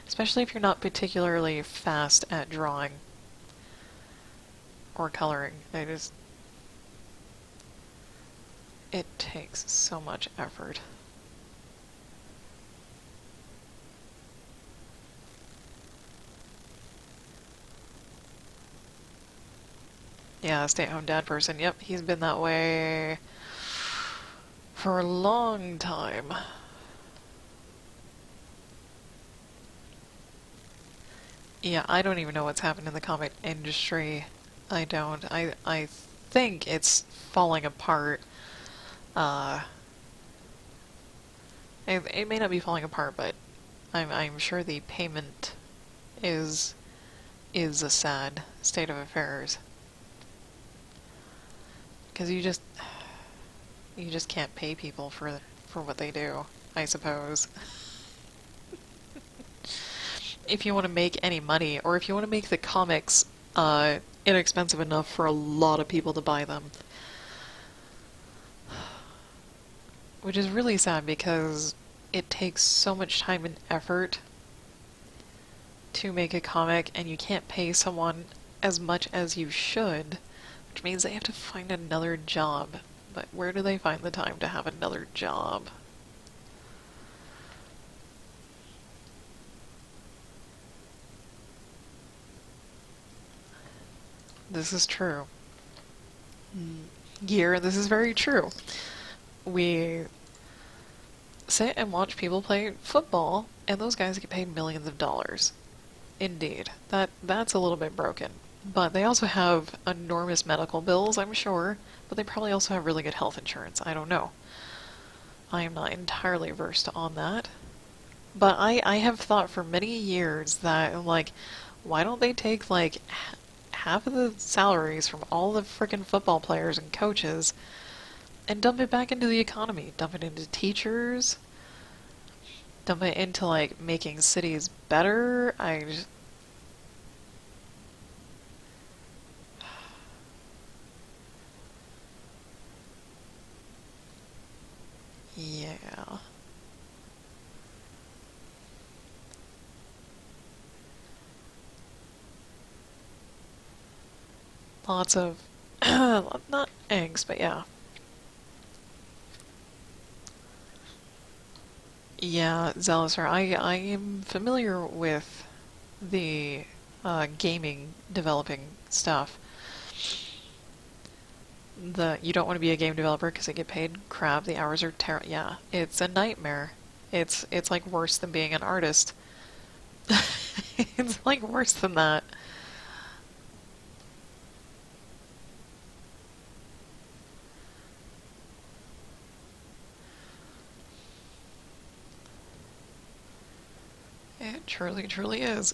[SPEAKER 1] Especially if you're not particularly fast at drawing or coloring. It takes so much effort. Yeah, stay-at-home dad person. Yep, he's been that way for a long time. Yeah, I don't even know what's happened in the comic industry. I don't. I think it's falling apart. Uh, it may not be falling apart, but I'm sure the payment is a sad state of affairs. Because you just can't pay people for what they do, I suppose. If you want to make any money, or if you want to make the comics inexpensive enough for a lot of people to buy them. Which is really sad because it takes so much time and effort to make a comic, and you can't pay someone as much as you should, which means they have to find another job. But where do they find the time to have another job? This is true. Gear, this is very true. We sit and watch people play football, and those guys get paid millions of dollars. Indeed. That's a little bit broken. But they also have enormous medical bills, I'm sure, but they probably also have really good health insurance. I don't know. I am not entirely versed on that. But I have thought for many years that, like, why don't they take, like, half of the salaries from all the frickin' football players and coaches and dump it back into the economy? Dump it into teachers? Dump it into, like, making cities better? Yeah. Lots of, not eggs, but yeah. Yeah, Zealousar, I am familiar with the gaming developing stuff. You don't want to be a game developer because they get paid crap. The hours are terrible. Yeah, it's a nightmare. It's like worse than being an artist. It's like worse than that. It truly, truly is.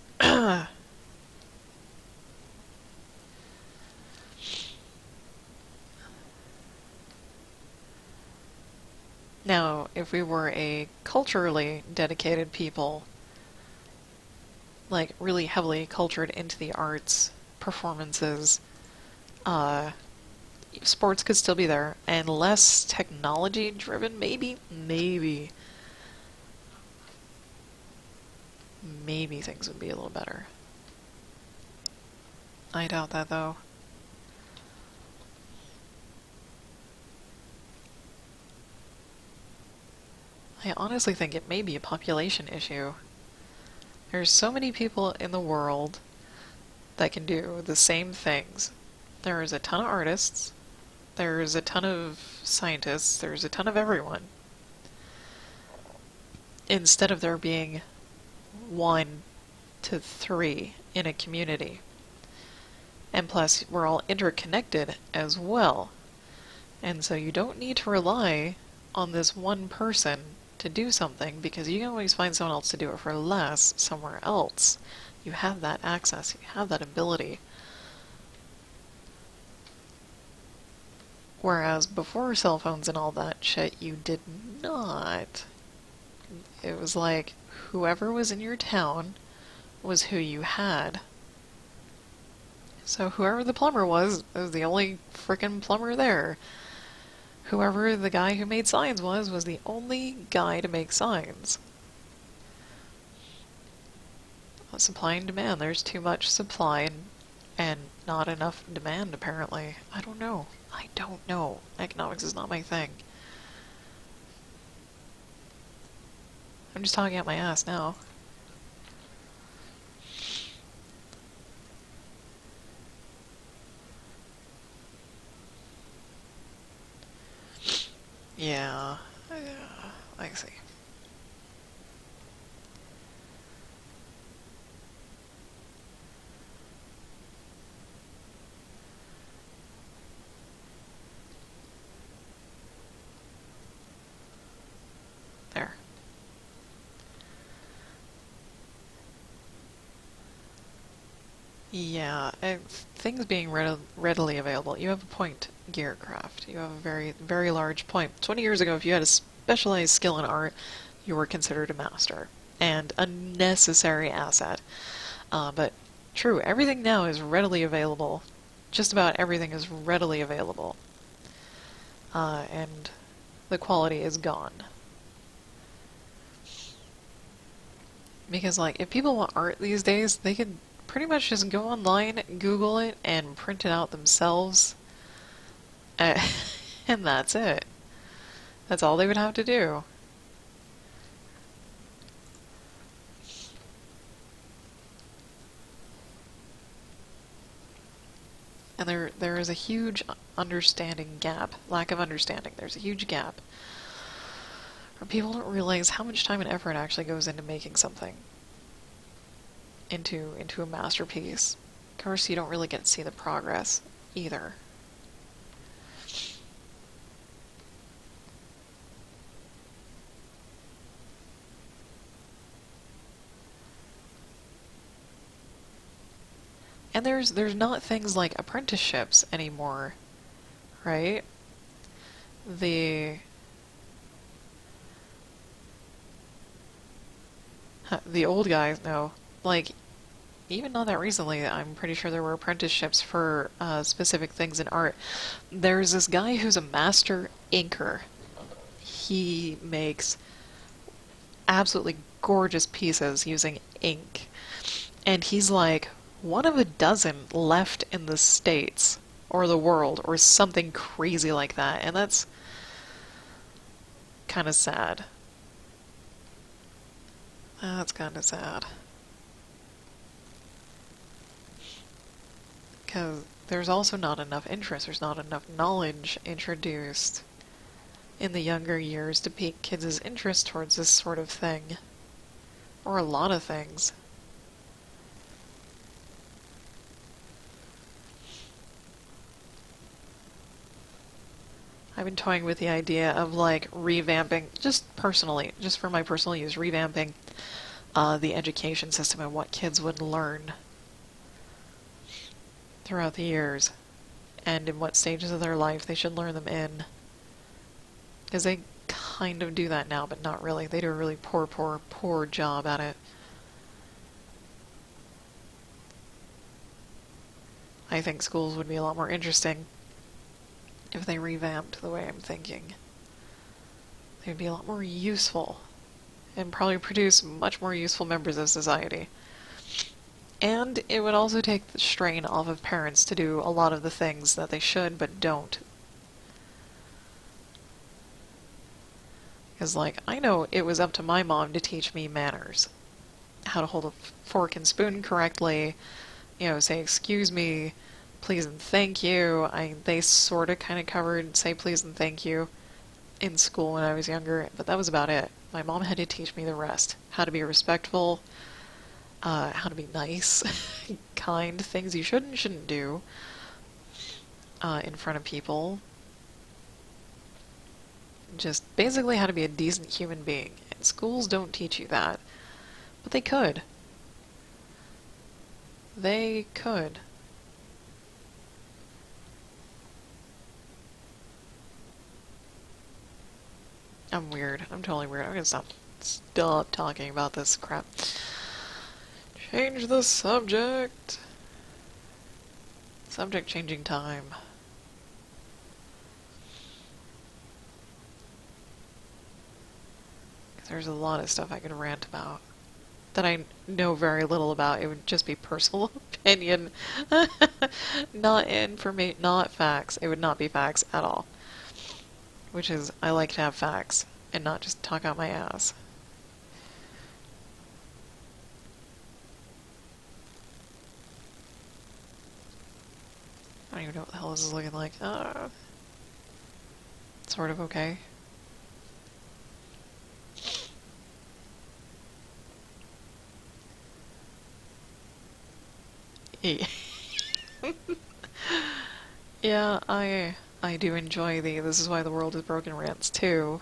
[SPEAKER 1] Now, if we were a culturally dedicated people, like really heavily cultured into the arts, performances, uh, sports could still be there, and less technology driven, maybe, maybe things would be a little better. I doubt that though. I honestly think it may be a population issue. There's so many people in the world that can do the same things. There's a ton of artists, there's a ton of scientists, there's a ton of everyone. Instead of there being 1 to 3 in a community. And plus, we're all interconnected as well. And so you don't need to rely on this one person to do something, because you can always find someone else to do it for less somewhere else. You have that access, you have that ability. Whereas before cell phones and all that shit, you did not. It was like, whoever was in your town was who you had. So whoever the plumber was the only frickin' plumber there. whoever the guy who made signs was the only guy to make signs. Supply and demand. There's too much supply and not enough demand, apparently. I don't know. I don't know. Economics is not my thing. I'm just talking out my ass now. Yeah. I see. There. Yeah, things being readily available. You have a point, Gearcraft. You have a very, very large point. 20 years ago, if you had a specialized skill in art, you were considered a master and a necessary asset. But true, everything now is readily available. Just about everything is readily available. And the quality is gone. Because, like, if people want art these days, they could pretty much just go online, Google it, and print it out themselves. Uh, and that's it. That's all they would have to do. And there is a huge understanding gap, lack of understanding. There's a huge gap where people don't realize how much time and effort actually goes into making something, into a masterpiece. Of course, you don't really get to see the progress either. And there's not things like apprenticeships anymore, right? The the old guys know, like, even not that recently, I'm pretty sure there were apprenticeships for specific things in art. There's this guy who's a master inker. He makes absolutely gorgeous pieces using ink. And he's like one of a dozen left in the States or the world or something crazy like that. And that's kind of sad. That's kind of sad. Because there's also not enough interest, there's not enough knowledge introduced in the younger years to pique kids' interest towards this sort of thing. Or a lot of things. I've been toying with the idea of, like, revamping, just personally, just for my personal use, revamping the education system and what kids would learn throughout the years, and in what stages of their life they should learn them in. Because they kind of do that now, but not really. They do a really poor job at it. I think schools would be a lot more interesting if they revamped the way I'm thinking. They'd be a lot more useful and probably produce much more useful members of society. And it would also take the strain off of parents to do a lot of the things that they should but don't. Because, like, I know it was up to my mom to teach me manners. How to hold a fork and spoon correctly, say excuse me, please and thank you. They sort of kind of covered say please and thank you in school when I was younger, but that was about it. My mom had to teach me the rest. How to be respectful, how to be nice, kind, things you should and shouldn't do in front of people. Just basically how to be a decent human being. And schools don't teach you that. But they could. They could. I'm weird. I'm totally weird. I'm gonna stop talking about this crap. Change the subject. Subject changing time. there's a lot of stuff I could rant about that I know very little about. It would just be personal opinion, not information, not facts. It would not be facts at all. Which is, I like to have facts and not just talk out my ass. I don't even know what the hell this is looking like. Sort of okay. Yeah, I do enjoy the "this is why the world is broken" rants too.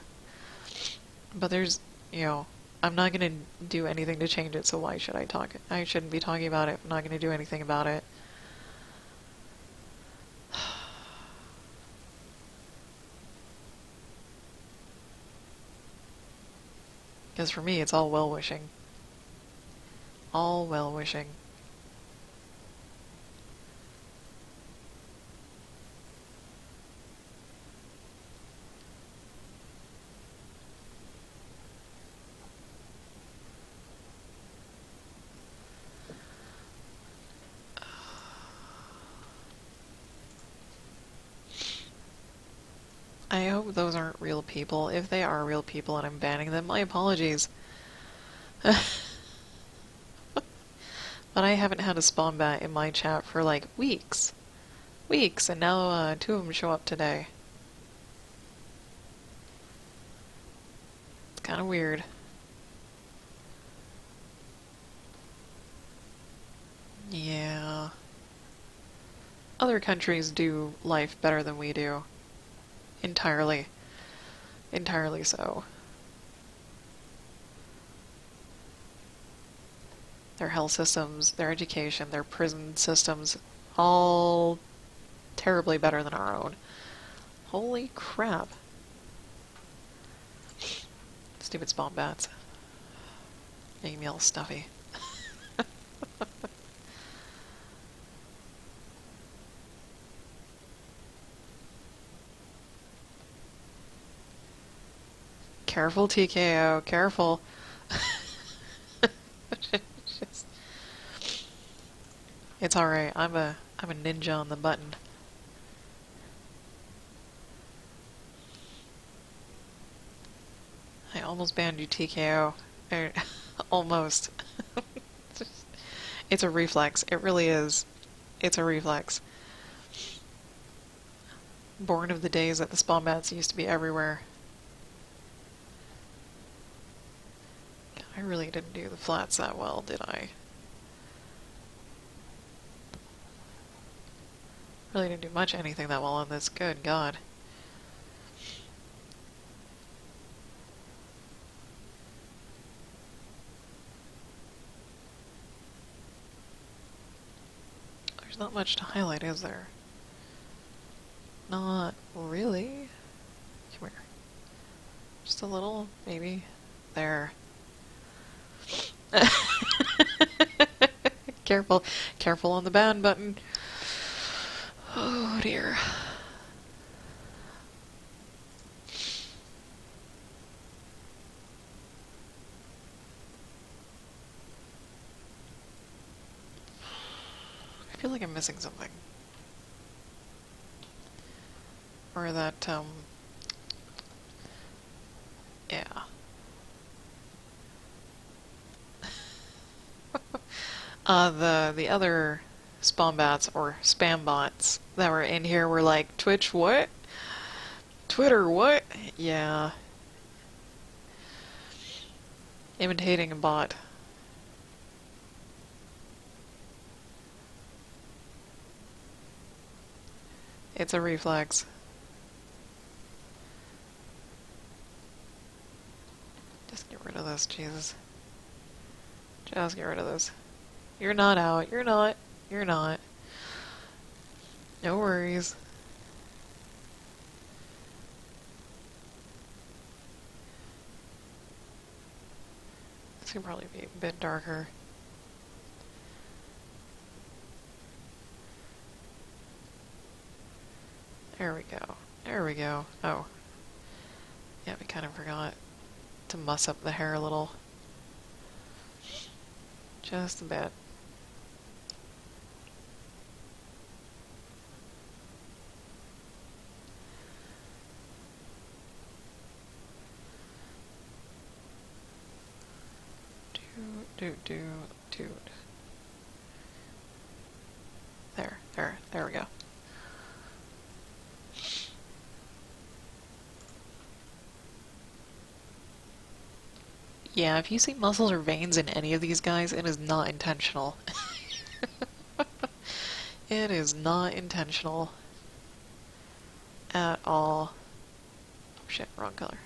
[SPEAKER 1] But there's, I'm not gonna do anything to change it, so why should I talk? I shouldn't be talking about it. I'm not gonna do anything about it. Because for me, it's all well-wishing. All well-wishing. I hope those aren't real people. If they are real people and I'm banning them, my apologies. But I haven't had a spawn bat in my chat for like weeks. Weeks, and now two of them show up today. It's kind of weird. Yeah. Other countries do life better than we do. Entirely. Entirely so. Their health systems, their education, their prison systems, all terribly better than our own. Holy crap. Stupid spawn bats. Making me all stuffy. Careful, TKO, careful. It's alright, I'm a ninja on the button. I almost banned you, TKO. Almost. It's a reflex. It really is. It's a reflex. Born of the days that the spawn bats used to be everywhere. I really didn't do the flats that well, did I? Really didn't do much anything that well on this. Good God. There's not much to highlight, is there? Not really. Come here. Just a little, maybe. There. Careful. Careful on the ban button. Oh dear. I feel like I'm missing something. Or that, yeah. The other spawn bats or spam bots that were in here were like, Twitch what? Twitter what? Yeah. Imitating a bot. It's a reflex. Just get rid of this, Jesus. Just get rid of this. You're not out. You're not. You're not. No worries. This could probably be a bit darker. There we go. There we go. Oh. Yeah, we kind of forgot. to muss up the hair a little. Just a bit. Dude. There we go. Yeah, if you see muscles or veins in any of these guys, it is not intentional. It is not intentional at all. Oh shit, wrong color.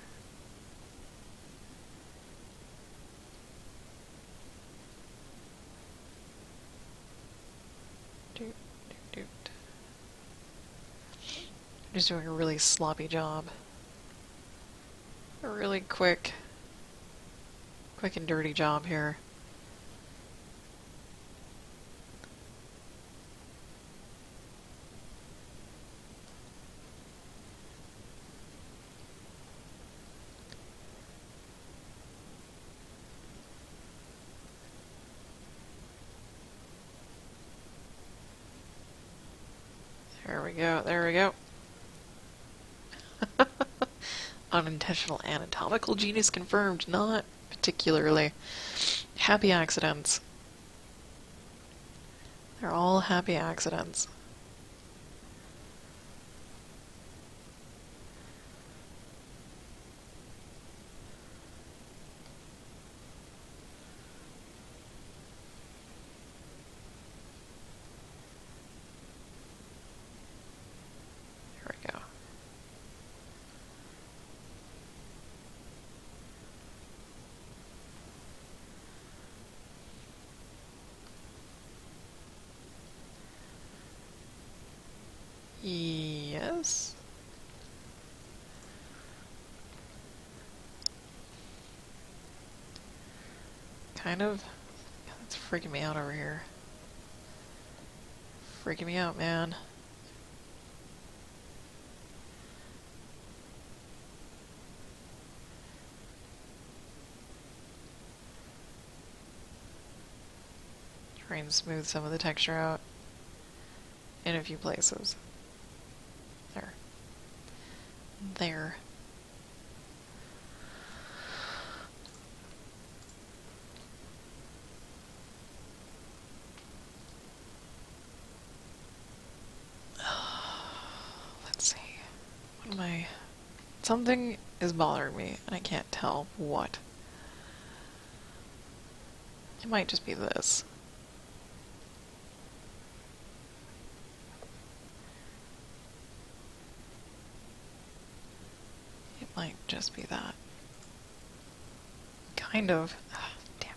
[SPEAKER 1] Dude. Just doing a really sloppy job. A really quick and dirty job here. There we go. Unintentional anatomical genius confirmed, not particularly. Happy accidents. They're all happy accidents. There we go. Yes. Kind of. It's freaking me out over here. Freaking me out, man. Try and smooth some of the texture out in a few places. There. Let's see. What am I... Something is bothering me, and I can't tell what. It might just be this. It might just be that. Kind of. Ugh, damn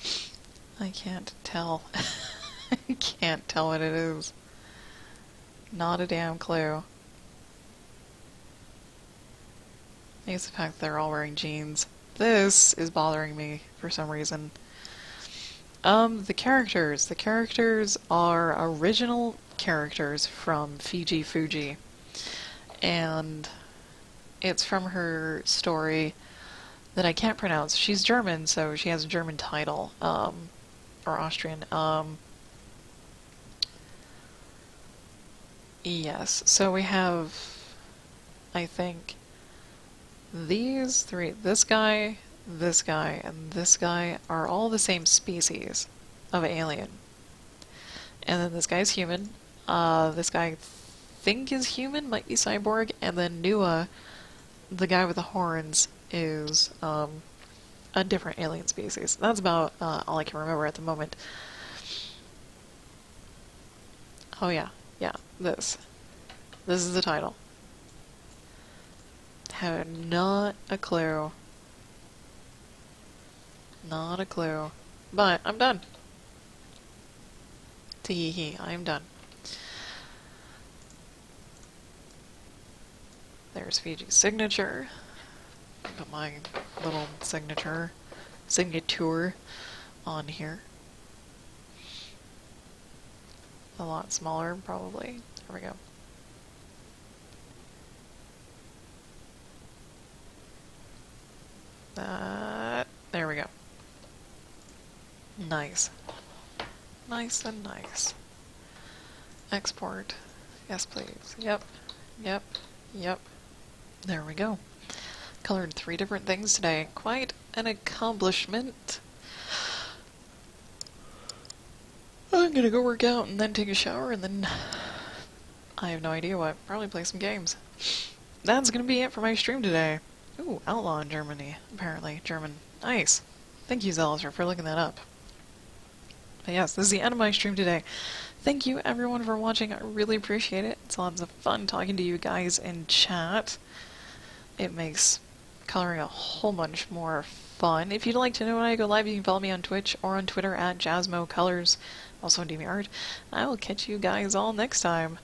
[SPEAKER 1] it. I can't tell. I can't tell what it is. Not a damn clue. I guess the fact that they're all wearing jeans. This is bothering me for some reason. The characters. The characters are original characters from Fiji Fuji. And it's from her story that I can't pronounce. She's German, so she has a German title. Or Austrian. Yes. So we have, I think, these three. This guy, and this guy are all the same species of alien. And then this guy's human. This guy I think is human, might be cyborg, and then Nua, the guy with the horns, is a different alien species. That's about all I can remember at the moment. Oh yeah, this. This is the title. Have not a clue. Not a clue. But I'm done. Tee-hee-hee, I'm done. There's Fiji's signature. Put my little signature on here. A lot smaller, probably. There we go. Nice. Nice and nice. Export. Yes, please. Yep. Yep. Yep. There we go. Colored 3 different things today. Quite an accomplishment. I'm gonna go work out and then take a shower and then I have no idea what. Probably play some games. That's gonna be it for my stream today. Ooh, Outlaw in Germany. Apparently. German. Nice. Thank you, Zelizer, for looking that up. But yes, this is the end of my stream today. Thank you everyone for watching. I really appreciate it. It's lots of fun talking to you guys in chat. It makes coloring a whole bunch more fun. If you'd like to know when I go live, you can follow me on Twitch or on Twitter at JasmoColors, also on DeviantArt. I will catch you guys all next time.